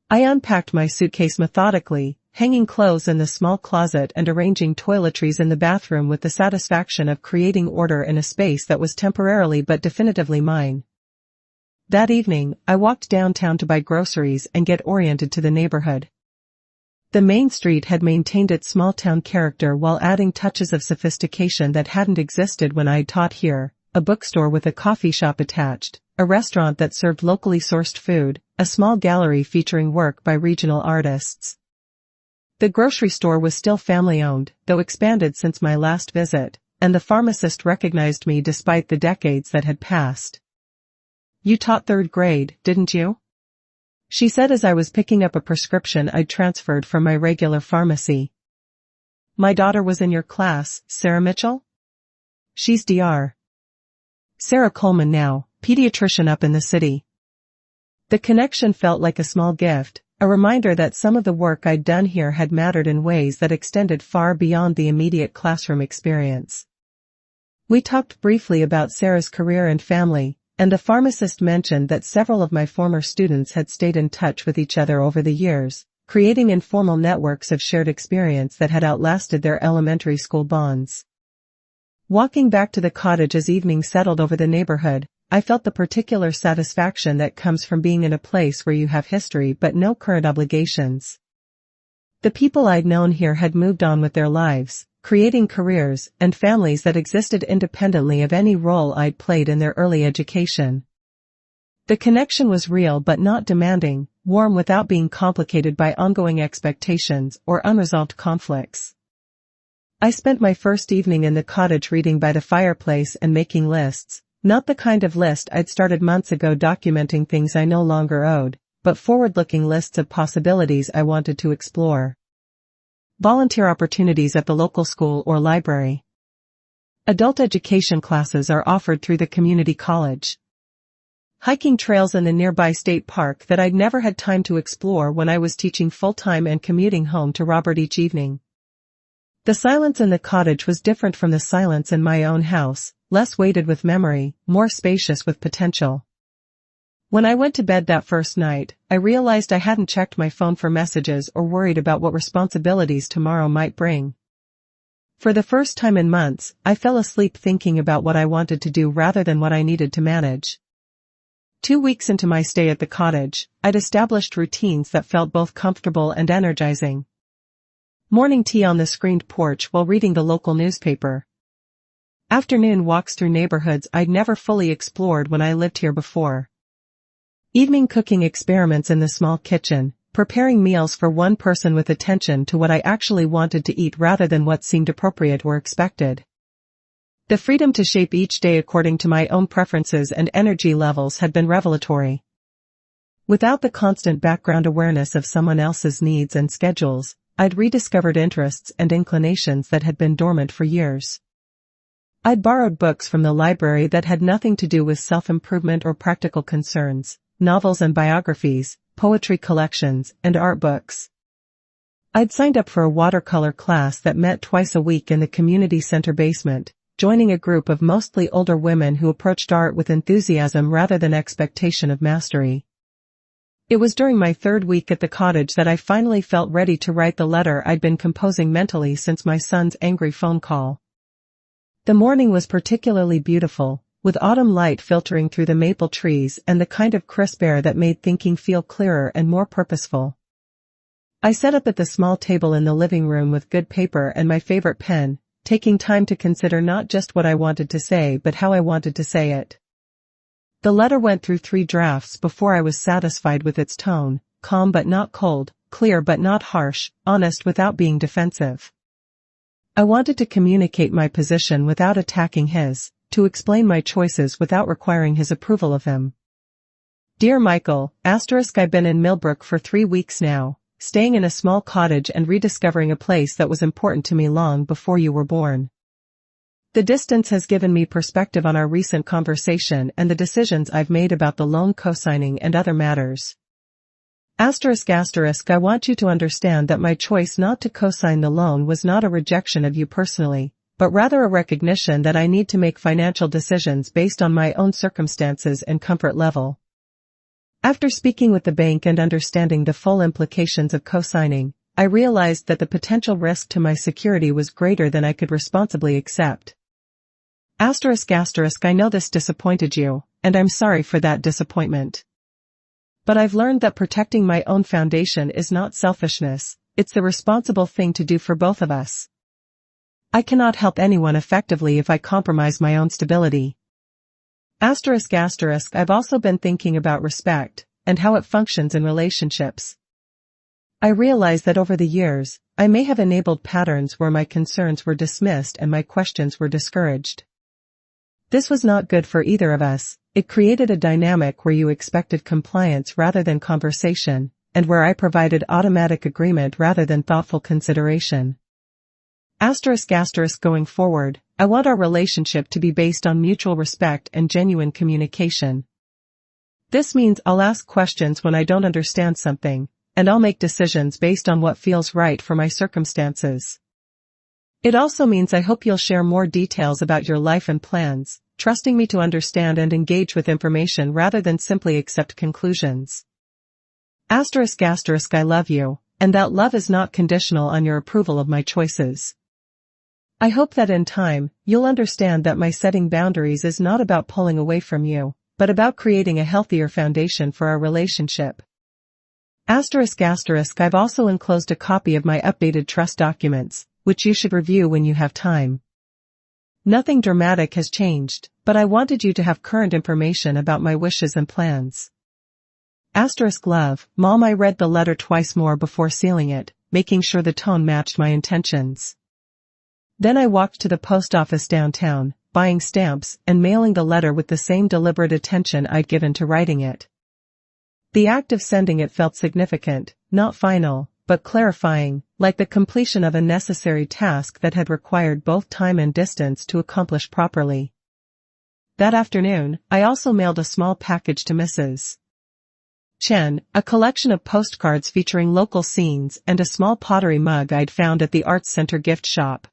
I unpacked my suitcase methodically, hanging clothes in the small closet and arranging toiletries in the bathroom with the satisfaction of creating order in a space that was temporarily but definitively mine. That evening, I walked downtown to buy groceries and get oriented to the neighborhood. The main street had maintained its small-town character while adding touches of sophistication that hadn't existed when I'd taught here: a bookstore with a coffee shop attached, a restaurant that served locally sourced food, a small gallery featuring work by regional artists. The grocery store was still family-owned, though expanded since my last visit, and the pharmacist recognized me despite the decades that had passed. "You taught 3rd grade, didn't you?" she said as I was picking up a prescription I'd transferred from my regular pharmacy. "My daughter was in your class, Sarah Mitchell?" "She's Dr. Sarah Coleman now, pediatrician up in the city." The connection felt like a small gift, a reminder that some of the work I'd done here had mattered in ways that extended far beyond the immediate classroom experience. We talked briefly about Sarah's career and family, and the pharmacist mentioned that several of my former students had stayed in touch with each other over the years, creating informal networks of shared experience that had outlasted their elementary school bonds. Walking back to the cottage as evening settled over the neighborhood, I felt the particular satisfaction that comes from being in a place where you have history but no current obligations. The people I'd known here had moved on with their lives, creating careers and families that existed independently of any role I'd played in their early education. The connection was real but not demanding, warm without being complicated by ongoing expectations or unresolved conflicts. I spent my first evening in the cottage reading by the fireplace and making lists. Not the kind of list I'd started months ago documenting things I no longer owed, but forward-looking lists of possibilities I wanted to explore. Volunteer opportunities at the local school or library. Adult education classes are offered through the community college. Hiking trails in the nearby state park that I'd never had time to explore when I was teaching full-time and commuting home to Robert each evening. The silence in the cottage was different from the silence in my own house, less weighted with memory, more spacious with potential. When I went to bed that first night, I realized I hadn't checked my phone for messages or worried about what responsibilities tomorrow might bring. For the first time in months, I fell asleep thinking about what I wanted to do rather than what I needed to manage. 2 weeks into my stay at the cottage, I'd established routines that felt both comfortable and energizing. Morning tea on the screened porch while reading the local newspaper. Afternoon walks through neighborhoods I'd never fully explored when I lived here before. Evening cooking experiments in the small kitchen, preparing meals for one person with attention to what I actually wanted to eat rather than what seemed appropriate or expected. The freedom to shape each day according to my own preferences and energy levels had been revelatory. Without the constant background awareness of someone else's needs and schedules, I'd rediscovered interests and inclinations that had been dormant for years. I'd borrowed books from the library that had nothing to do with self-improvement or practical concerns, novels and biographies, poetry collections, and art books. I'd signed up for a watercolor class that met twice a week in the community center basement, joining a group of mostly older women who approached art with enthusiasm rather than expectation of mastery. It was during my third week at the cottage that I finally felt ready to write the letter I'd been composing mentally since my son's angry phone call. The morning was particularly beautiful, with autumn light filtering through the maple trees and the kind of crisp air that made thinking feel clearer and more purposeful. I sat up at the small table in the living room with good paper and my favorite pen, taking time to consider not just what I wanted to say but how I wanted to say it. The letter went through 3 drafts before I was satisfied with its tone, calm but not cold, clear but not harsh, honest without being defensive. I wanted to communicate my position without attacking his, to explain my choices without requiring his approval of them. Dear Michael, I've been in Millbrook for 3 weeks now, staying in a small cottage and rediscovering a place that was important to me long before you were born. The distance has given me perspective on our recent conversation and the decisions I've made about the loan co-signing and other matters. I want you to understand that my choice not to co-sign the loan was not a rejection of you personally, but rather a recognition that I need to make financial decisions based on my own circumstances and comfort level. After speaking with the bank and understanding the full implications of co-signing, I realized that the potential risk to my security was greater than I could responsibly accept. I know this disappointed you, and I'm sorry for that disappointment. But I've learned that protecting my own foundation is not selfishness, it's the responsible thing to do for both of us. I cannot help anyone effectively if I compromise my own stability. I've also been thinking about respect, and how it functions in relationships. I realize that over the years, I may have enabled patterns where my concerns were dismissed and my questions were discouraged. This was not good for either of us. It created a dynamic where you expected compliance rather than conversation, and where I provided automatic agreement rather than thoughtful consideration. Going forward, I want our relationship to be based on mutual respect and genuine communication. This means I'll ask questions when I don't understand something, and I'll make decisions based on what feels right for my circumstances. It also means I hope you'll share more details about your life and plans, trusting me to understand and engage with information rather than simply accept conclusions. Asterisk asterisk I love you, and that love is not conditional on your approval of my choices. I hope that in time, you'll understand that my setting boundaries is not about pulling away from you, but about creating a healthier foundation for our relationship. Asterisk asterisk I've also enclosed a copy of my updated trust documents, which you should review when you have time. Nothing dramatic has changed, but I wanted you to have current information about my wishes and plans. Asterisk love, Mom. I read the letter twice more before sealing it, making sure the tone matched my intentions. Then I walked to the post office downtown, buying stamps and mailing the letter with the same deliberate attention I'd given to writing it. The act of sending it felt significant, not final, but clarifying, like the completion of a necessary task that had required both time and distance to accomplish properly. That afternoon, I also mailed a small package to Mrs. Chen, a collection of postcards featuring local scenes and a small pottery mug I'd found at the Arts Center gift shop.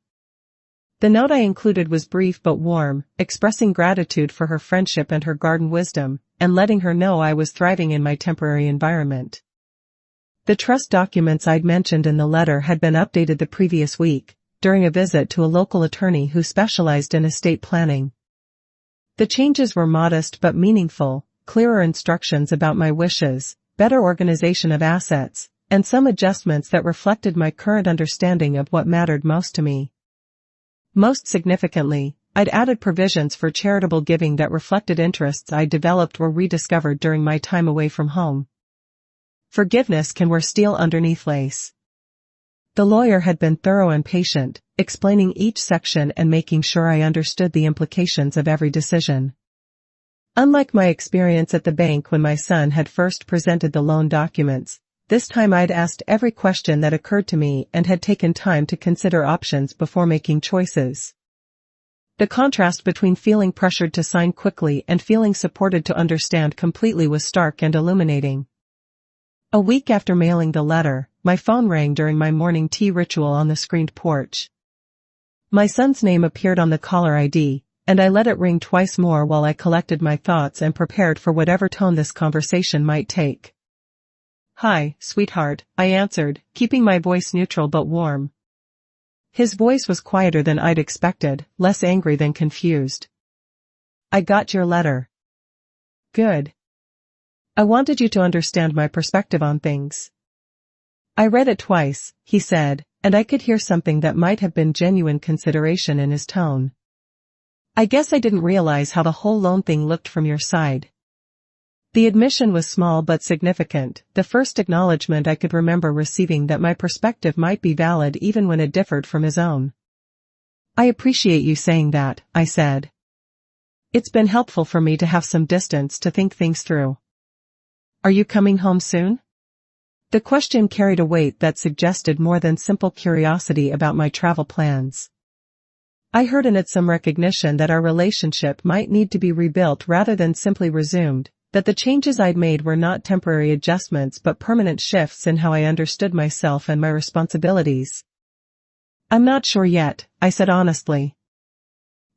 The note I included was brief but warm, expressing gratitude for her friendship and her garden wisdom, and letting her know I was thriving in my temporary environment. The trust documents I'd mentioned in the letter had been updated the previous week, during a visit to a local attorney who specialized in estate planning. The changes were modest but meaningful, clearer instructions about my wishes, better organization of assets, and some adjustments that reflected my current understanding of what mattered most to me. Most significantly, I'd added provisions for charitable giving that reflected interests I developed or rediscovered during my time away from home. Forgiveness can wear steel underneath lace. The lawyer had been thorough and patient, explaining each section and making sure I understood the implications of every decision. Unlike my experience at the bank when my son had first presented the loan documents, this time I'd asked every question that occurred to me and had taken time to consider options before making choices. The contrast between feeling pressured to sign quickly and feeling supported to understand completely was stark and illuminating. A week after mailing the letter, my phone rang during my morning tea ritual on the screened porch. My son's name appeared on the caller ID, and I let it ring twice more while I collected my thoughts and prepared for whatever tone this conversation might take. "Hi, sweetheart," I answered, keeping my voice neutral but warm. His voice was quieter than I'd expected, less angry than confused. "I got your letter." "Good. I wanted you to understand my perspective on things." "I read it twice," he said, and I could hear something that might have been genuine consideration in his tone. "I guess I didn't realize how the whole loan thing looked from your side." The admission was small but significant, the first acknowledgement I could remember receiving that my perspective might be valid even when it differed from his own. "I appreciate you saying that," I said. "It's been helpful for me to have some distance to think things through." "Are you coming home soon?" The question carried a weight that suggested more than simple curiosity about my travel plans. I heard in it some recognition that our relationship might need to be rebuilt rather than simply resumed, that the changes I'd made were not temporary adjustments but permanent shifts in how I understood myself and my responsibilities. "I'm not sure yet," I said honestly.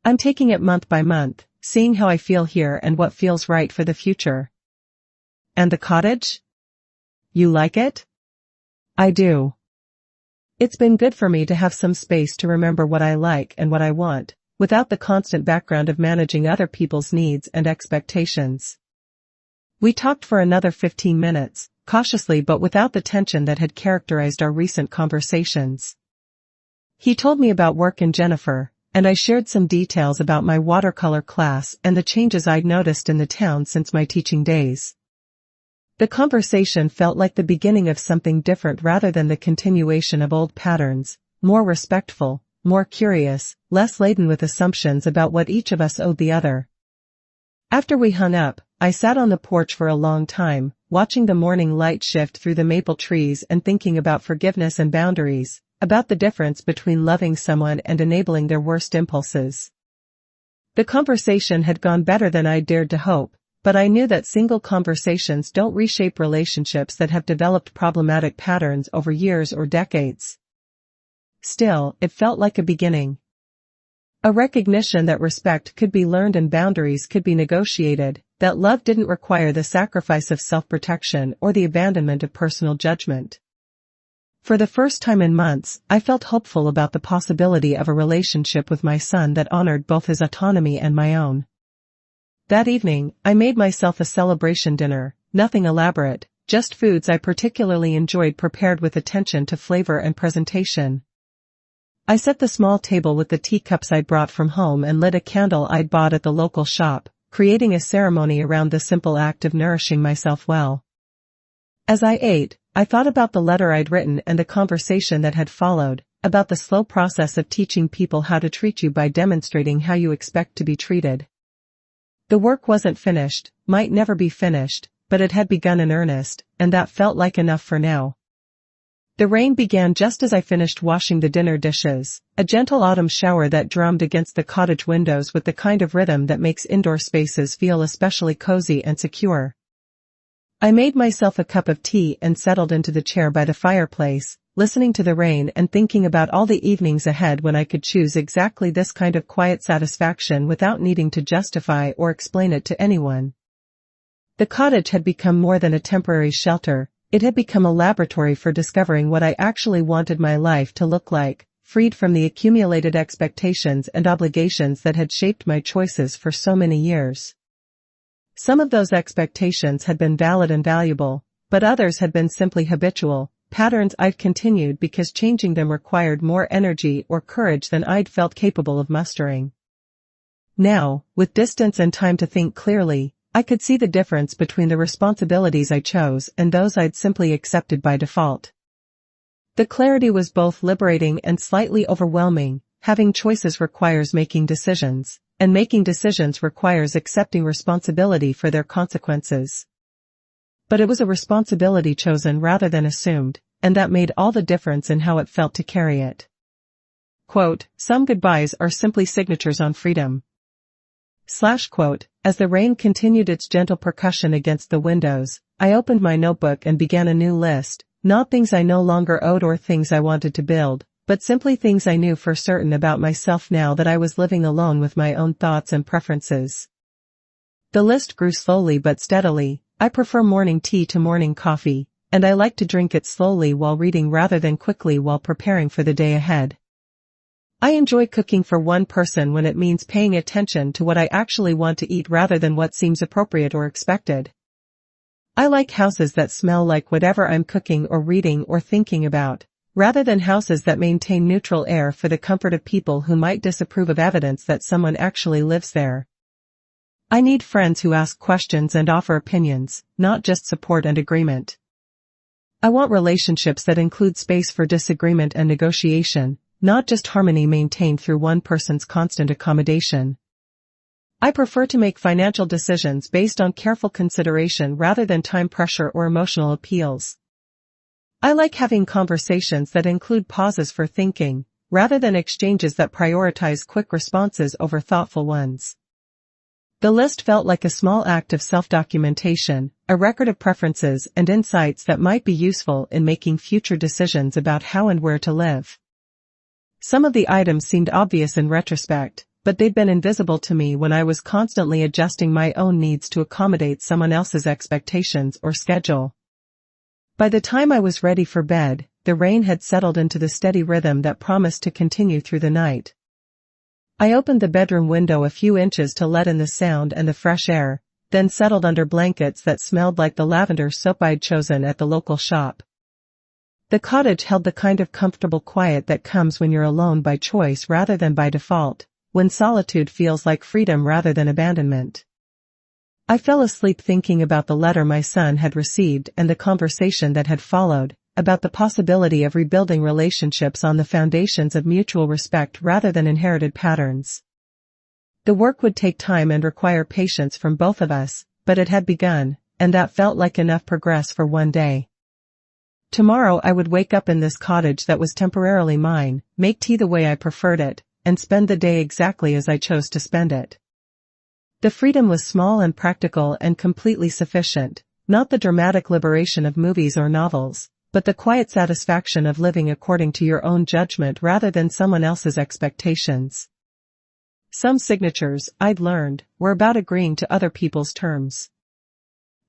"I'm taking it month by month, seeing how I feel here and what feels right for the future." "And the cottage? You like it?" "I do. It's been good for me to have some space to remember what I like and what I want, without the constant background of managing other people's needs and expectations." We talked for another 15 minutes, cautiously but without the tension that had characterized our recent conversations. He told me about work and Jennifer, and I shared some details about my watercolor class and the changes I'd noticed in the town since my teaching days. The conversation felt like the beginning of something different rather than the continuation of old patterns, more respectful, more curious, less laden with assumptions about what each of us owed the other. After we hung up, I sat on the porch for a long time, watching the morning light shift through the maple trees and thinking about forgiveness and boundaries, about the difference between loving someone and enabling their worst impulses. The conversation had gone better than I dared to hope, but I knew that single conversations don't reshape relationships that have developed problematic patterns over years or decades. Still, it felt like a beginning. A recognition that respect could be learned and boundaries could be negotiated, that love didn't require the sacrifice of self-protection or the abandonment of personal judgment. For the first time in months, I felt hopeful about the possibility of a relationship with my son that honored both his autonomy and my own. That evening, I made myself a celebration dinner, nothing elaborate, just foods I particularly enjoyed prepared with attention to flavor and presentation. I set the small table with the teacups I'd brought from home and lit a candle I'd bought at the local shop, creating a ceremony around the simple act of nourishing myself well. As I ate, I thought about the letter I'd written and the conversation that had followed, about the slow process of teaching people how to treat you by demonstrating how you expect to be treated. The work wasn't finished, might never be finished, but it had begun in earnest, and that felt like enough for now. The rain began just as I finished washing the dinner dishes, a gentle autumn shower that drummed against the cottage windows with the kind of rhythm that makes indoor spaces feel especially cozy and secure. I made myself a cup of tea and settled into the chair by the fireplace, listening to the rain and thinking about all the evenings ahead when I could choose exactly this kind of quiet satisfaction without needing to justify or explain it to anyone. The cottage had become more than a temporary shelter. It had become a laboratory for discovering what I actually wanted my life to look like, freed from the accumulated expectations and obligations that had shaped my choices for so many years. Some of those expectations had been valid and valuable, but others had been simply habitual, patterns I'd continued because changing them required more energy or courage than I'd felt capable of mustering. Now, with distance and time to think clearly, I could see the difference between the responsibilities I chose and those I'd simply accepted by default. The clarity was both liberating and slightly overwhelming. Having choices requires making decisions, and making decisions requires accepting responsibility for their consequences. But it was a responsibility chosen rather than assumed, and that made all the difference in how it felt to carry it. Quote, "Some goodbyes are simply signatures on freedom." Quote, as the rain continued its gentle percussion against the windows, I opened my notebook and began a new list, not things I no longer owed or things I wanted to build, but simply things I knew for certain about myself now that I was living alone with my own thoughts and preferences. The list grew slowly but steadily. I prefer morning tea to morning coffee, and I like to drink it slowly while reading rather than quickly while preparing for the day ahead. I enjoy cooking for one person when it means paying attention to what I actually want to eat rather than what seems appropriate or expected. I like houses that smell like whatever I'm cooking or reading or thinking about, rather than houses that maintain neutral air for the comfort of people who might disapprove of evidence that someone actually lives there. I need friends who ask questions and offer opinions, not just support and agreement. I want relationships that include space for disagreement and negotiation, not just harmony maintained through one person's constant accommodation. I prefer to make financial decisions based on careful consideration rather than time pressure or emotional appeals. I like having conversations that include pauses for thinking, rather than exchanges that prioritize quick responses over thoughtful ones. The list felt like a small act of self-documentation, a record of preferences and insights that might be useful in making future decisions about how and where to live. Some of the items seemed obvious in retrospect, but they'd been invisible to me when I was constantly adjusting my own needs to accommodate someone else's expectations or schedule. By the time I was ready for bed, the rain had settled into the steady rhythm that promised to continue through the night. I opened the bedroom window a few inches to let in the sound and the fresh air, then settled under blankets that smelled like the lavender soap I'd chosen at the local shop. The cottage held the kind of comfortable quiet that comes when you're alone by choice rather than by default, when solitude feels like freedom rather than abandonment. I fell asleep thinking about the letter my son had received and the conversation that had followed, about the possibility of rebuilding relationships on the foundations of mutual respect rather than inherited patterns. The work would take time and require patience from both of us, but it had begun, and that felt like enough progress for one day. Tomorrow I would wake up in this cottage that was temporarily mine, make tea the way I preferred it, and spend the day exactly as I chose to spend it. The freedom was small and practical and completely sufficient, not the dramatic liberation of movies or novels, but the quiet satisfaction of living according to your own judgment rather than someone else's expectations. Some signatures, I'd learned, were about agreeing to other people's terms.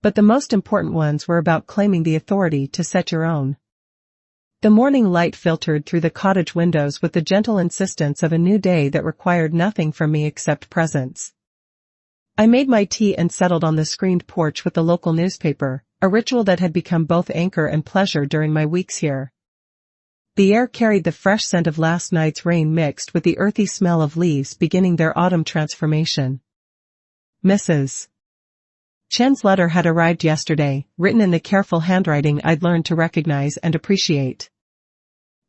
But the most important ones were about claiming the authority to set your own. The morning light filtered through the cottage windows with the gentle insistence of a new day that required nothing from me except presence. I made my tea and settled on the screened porch with the local newspaper, a ritual that had become both anchor and pleasure during my weeks here. The air carried the fresh scent of last night's rain mixed with the earthy smell of leaves beginning their autumn transformation. Mrs. Chen's letter had arrived yesterday, written in the careful handwriting I'd learned to recognize and appreciate.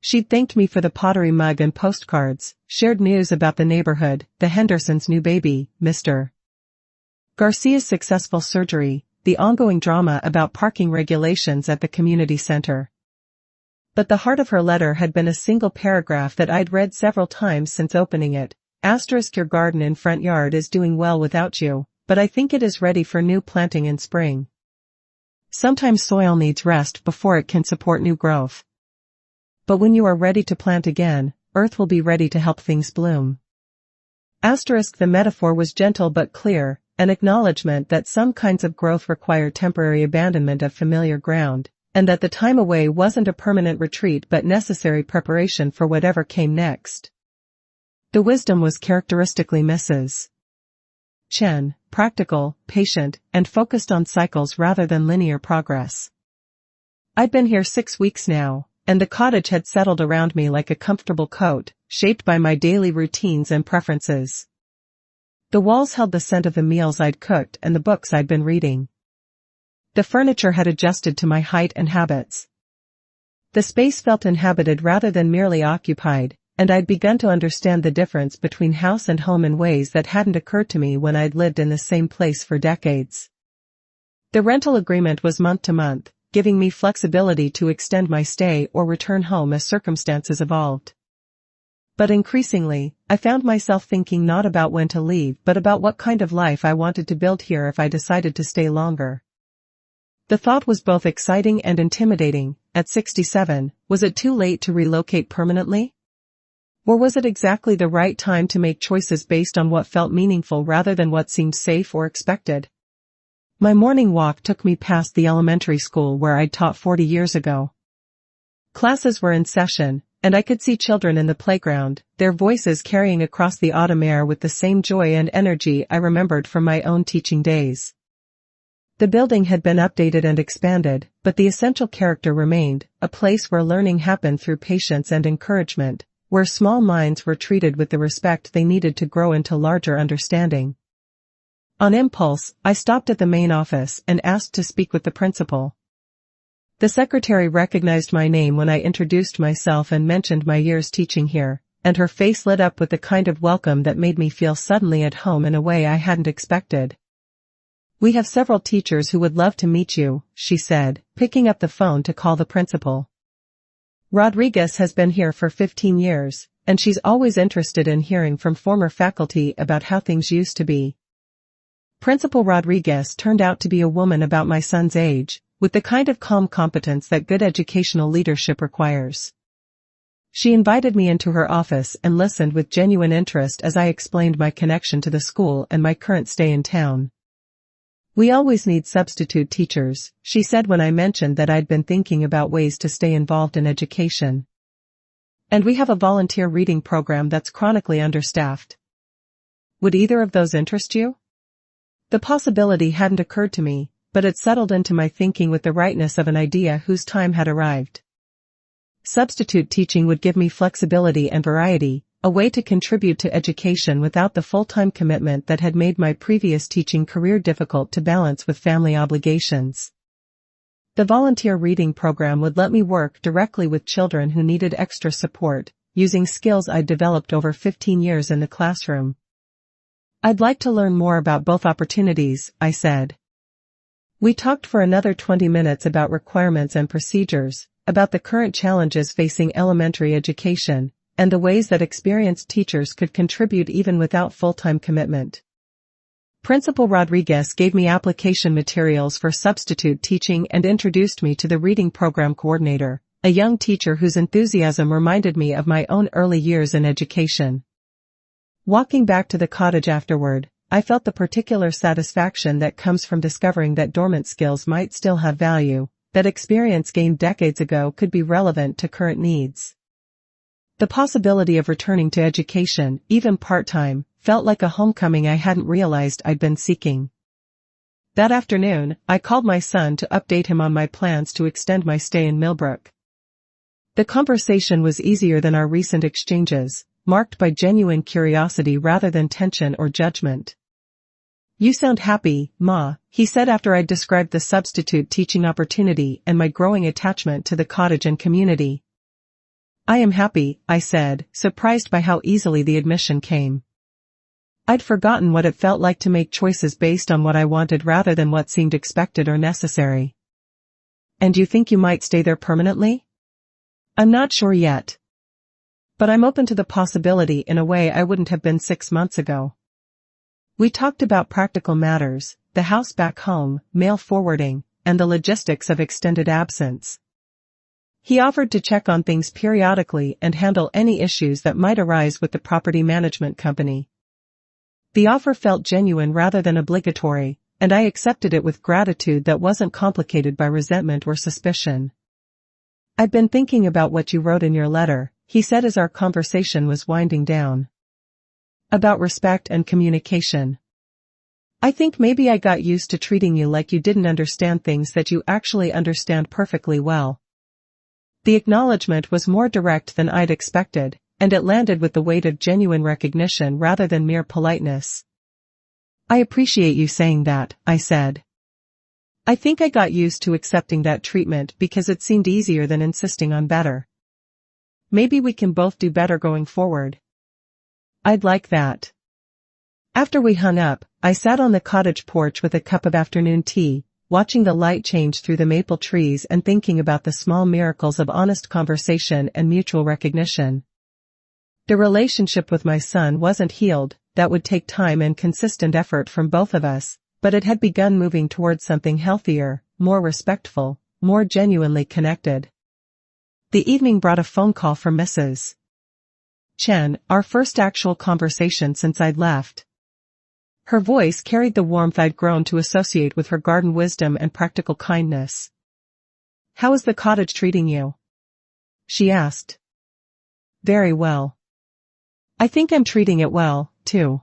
She'd thanked me for the pottery mug and postcards, shared news about the neighborhood, the Hendersons' new baby, Mr. Garcia's successful surgery, the ongoing drama about parking regulations at the community center. But the heart of her letter had been a single paragraph that I'd read several times since opening it. Your garden in front yard is doing well without you, but I think it is ready for new planting in spring. Sometimes soil needs rest before it can support new growth. But when you are ready to plant again, earth will be ready to help things bloom. The metaphor was gentle but clear, an acknowledgement that some kinds of growth require temporary abandonment of familiar ground, and that the time away wasn't a permanent retreat but necessary preparation for whatever came next. The wisdom was characteristically Mrs. Chen, practical, patient, and focused on cycles rather than linear progress. I'd been here 6 weeks now, and the cottage had settled around me like a comfortable coat, shaped by my daily routines and preferences. The walls held the scent of the meals I'd cooked and the books I'd been reading. The furniture had adjusted to my height and habits. The space felt inhabited rather than merely occupied, and I'd begun to understand the difference between house and home in ways that hadn't occurred to me when I'd lived in the same place for decades. The rental agreement was month to month, giving me flexibility to extend my stay or return home as circumstances evolved. But increasingly, I found myself thinking not about when to leave but about what kind of life I wanted to build here if I decided to stay longer. The thought was both exciting and intimidating. At 67, was it too late to relocate permanently? Or was it exactly the right time to make choices based on what felt meaningful rather than what seemed safe or expected? My morning walk took me past the elementary school where I'd taught 40 years ago. Classes were in session, and I could see children in the playground, their voices carrying across the autumn air with the same joy and energy I remembered from my own teaching days. The building had been updated and expanded, but the essential character remained, a place where learning happened through patience and encouragement, where small minds were treated with the respect they needed to grow into larger understanding. On impulse, I stopped at the main office and asked to speak with the principal. The secretary recognized my name when I introduced myself and mentioned my years teaching here, and her face lit up with the kind of welcome that made me feel suddenly at home in a way I hadn't expected. "We have several teachers who would love to meet you," she said, picking up the phone to call the principal. "Rodriguez has been here for 15 years, and she's always interested in hearing from former faculty about how things used to be." Principal Rodriguez turned out to be a woman about my son's age, with the kind of calm competence that good educational leadership requires. She invited me into her office and listened with genuine interest as I explained my connection to the school and my current stay in town. "We always need substitute teachers," she said when I mentioned that I'd been thinking about ways to stay involved in education. "And we have a volunteer reading program that's chronically understaffed. Would either of those interest you?" The possibility hadn't occurred to me, but it settled into my thinking with the rightness of an idea whose time had arrived. Substitute teaching would give me flexibility and variety, a way to contribute to education without the full-time commitment that had made my previous teaching career difficult to balance with family obligations. The volunteer reading program would let me work directly with children who needed extra support, using skills I'd developed over 15 years in the classroom. "I'd like to learn more about both opportunities," I said. We talked for another 20 minutes about requirements and procedures, about the current challenges facing elementary education, and the ways that experienced teachers could contribute even without full-time commitment. Principal Rodriguez gave me application materials for substitute teaching and introduced me to the reading program coordinator, a young teacher whose enthusiasm reminded me of my own early years in education. Walking back to the cottage afterward, I felt the particular satisfaction that comes from discovering that dormant skills might still have value, that experience gained decades ago could be relevant to current needs. The possibility of returning to education, even part-time, felt like a homecoming I hadn't realized I'd been seeking. That afternoon, I called my son to update him on my plans to extend my stay in Millbrook. The conversation was easier than our recent exchanges, marked by genuine curiosity rather than tension or judgment. "You sound happy, Ma," he said after I'd described the substitute teaching opportunity and my growing attachment to the cottage and community. "I am happy," I said, surprised by how easily the admission came. I'd forgotten what it felt like to make choices based on what I wanted rather than what seemed expected or necessary. "And you think you might stay there permanently?" "I'm not sure yet. But I'm open to the possibility in a way I wouldn't have been 6 months ago." We talked about practical matters, the house back home, mail forwarding, and the logistics of extended absence. He offered to check on things periodically and handle any issues that might arise with the property management company. The offer felt genuine rather than obligatory, and I accepted it with gratitude that wasn't complicated by resentment or suspicion. "I've been thinking about what you wrote in your letter," he said as our conversation was winding down. "About respect and communication. I think maybe I got used to treating you like you didn't understand things that you actually understand perfectly well." The acknowledgement was more direct than I'd expected, and it landed with the weight of genuine recognition rather than mere politeness. "I appreciate you saying that," I said. "I think I got used to accepting that treatment because it seemed easier than insisting on better. Maybe we can both do better going forward." "I'd like that." After we hung up, I sat on the cottage porch with a cup of afternoon tea, watching the light change through the maple trees and thinking about the small miracles of honest conversation and mutual recognition. The relationship with my son wasn't healed, that would take time and consistent effort from both of us, but it had begun moving towards something healthier, more respectful, more genuinely connected. The evening brought a phone call from Mrs. Chen, our first actual conversation since I'd left. Her voice carried the warmth I'd grown to associate with her garden wisdom and practical kindness. "How is the cottage treating you?" she asked. "Very well. I think I'm treating it well, too."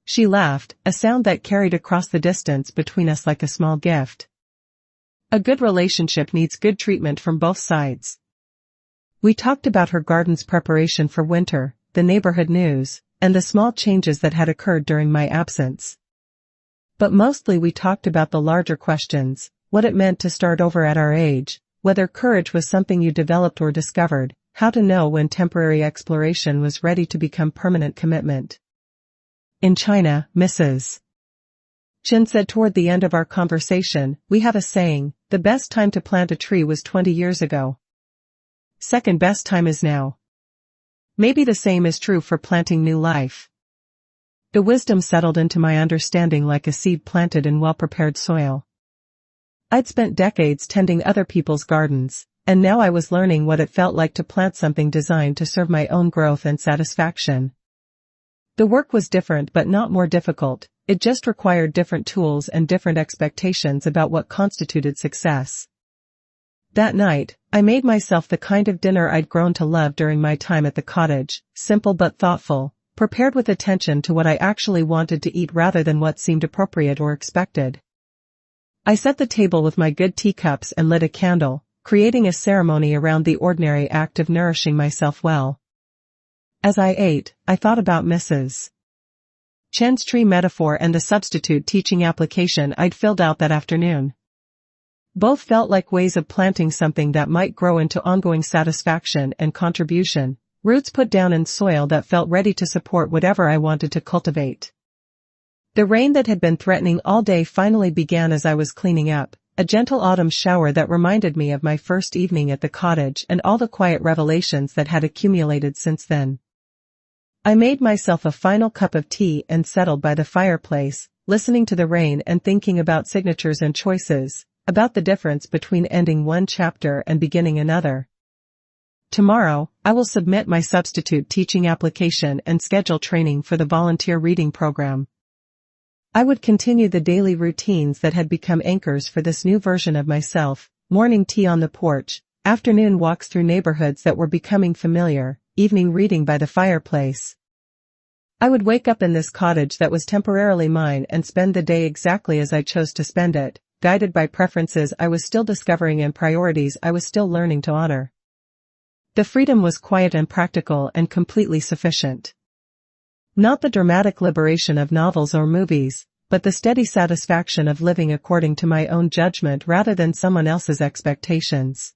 She laughed, a sound that carried across the distance between us like a small gift. A good relationship needs good treatment from both sides. We talked about her garden's preparation for winter, the neighborhood news, and the small changes that had occurred during my absence. But mostly we talked about the larger questions, what it meant to start over at our age, whether courage was something you developed or discovered, how to know when temporary exploration was ready to become permanent commitment. "In China, Mrs. Chen said toward the end of our conversation, we have a saying, the best time to plant a tree was 20 years ago. Second best time is now. Maybe the same is true for planting new life." The wisdom settled into my understanding like a seed planted in well-prepared soil. I'd spent decades tending other people's gardens, and now I was learning what it felt like to plant something designed to serve my own growth and satisfaction. The work was different but not more difficult, it just required different tools and different expectations about what constituted success. That night, I made myself the kind of dinner I'd grown to love during my time at the cottage, simple but thoughtful, prepared with attention to what I actually wanted to eat rather than what seemed appropriate or expected. I set the table with my good teacups and lit a candle, creating a ceremony around the ordinary act of nourishing myself well. As I ate, I thought about Mrs. Chen's tree metaphor and the substitute teaching application I'd filled out that afternoon. Both felt like ways of planting something that might grow into ongoing satisfaction and contribution, roots put down in soil that felt ready to support whatever I wanted to cultivate. The rain that had been threatening all day finally began as I was cleaning up, a gentle autumn shower that reminded me of my first evening at the cottage and all the quiet revelations that had accumulated since then. I made myself a final cup of tea and settled by the fireplace, listening to the rain and thinking about signatures and choices, about the difference between ending one chapter and beginning another. Tomorrow, I will submit my substitute teaching application and schedule training for the volunteer reading program. I would continue the daily routines that had become anchors for this new version of myself: morning tea on the porch, afternoon walks through neighborhoods that were becoming familiar, evening reading by the fireplace. I would wake up in this cottage that was temporarily mine and spend the day exactly as I chose to spend it, guided by preferences I was still discovering and priorities I was still learning to honor. The freedom was quiet and practical and completely sufficient. Not the dramatic liberation of novels or movies, but the steady satisfaction of living according to my own judgment rather than someone else's expectations.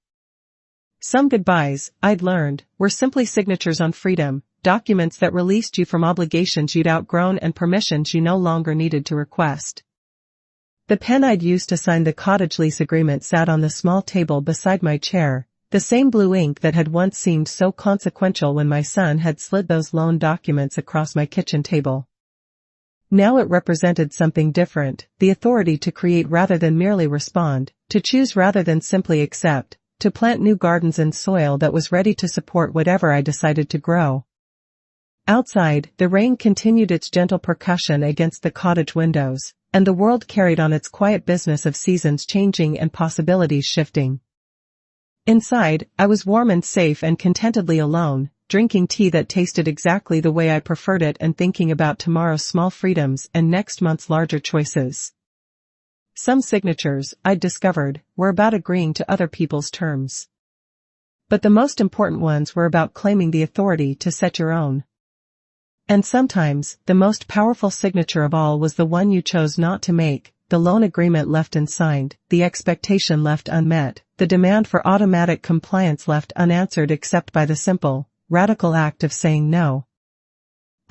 Some goodbyes, I'd learned, were simply signatures on freedom, documents that released you from obligations you'd outgrown and permissions you no longer needed to request. The pen I'd used to sign the cottage lease agreement sat on the small table beside my chair, the same blue ink that had once seemed so consequential when my son had slid those loan documents across my kitchen table. Now it represented something different: the authority to create rather than merely respond, to choose rather than simply accept, to plant new gardens in soil that was ready to support whatever I decided to grow. Outside, the rain continued its gentle percussion against the cottage windows, and the world carried on its quiet business of seasons changing and possibilities shifting. Inside, I was warm and safe and contentedly alone, drinking tea that tasted exactly the way I preferred it and thinking about tomorrow's small freedoms and next month's larger choices. Some signatures, I'd discovered, were about agreeing to other people's terms. But the most important ones were about claiming the authority to set your own. And sometimes, the most powerful signature of all was the one you chose not to make: the loan agreement left unsigned, the expectation left unmet, the demand for automatic compliance left unanswered except by the simple, radical act of saying no.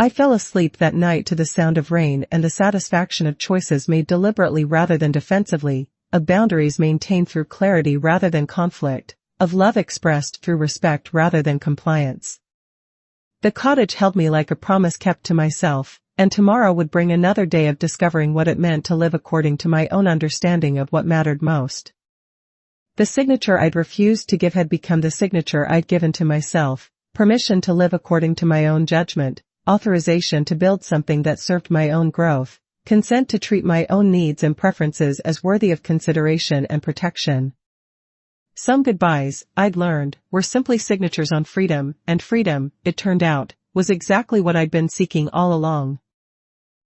I fell asleep that night to the sound of rain and the satisfaction of choices made deliberately rather than defensively, of boundaries maintained through clarity rather than conflict, of love expressed through respect rather than compliance. The cottage held me like a promise kept to myself, and tomorrow would bring another day of discovering what it meant to live according to my own understanding of what mattered most. The signature I'd refused to give had become the signature I'd given to myself: permission to live according to my own judgment, authorization to build something that served my own growth, consent to treat my own needs and preferences as worthy of consideration and protection. Some goodbyes, I'd learned, were simply signatures on freedom, and freedom, it turned out, was exactly what I'd been seeking all along.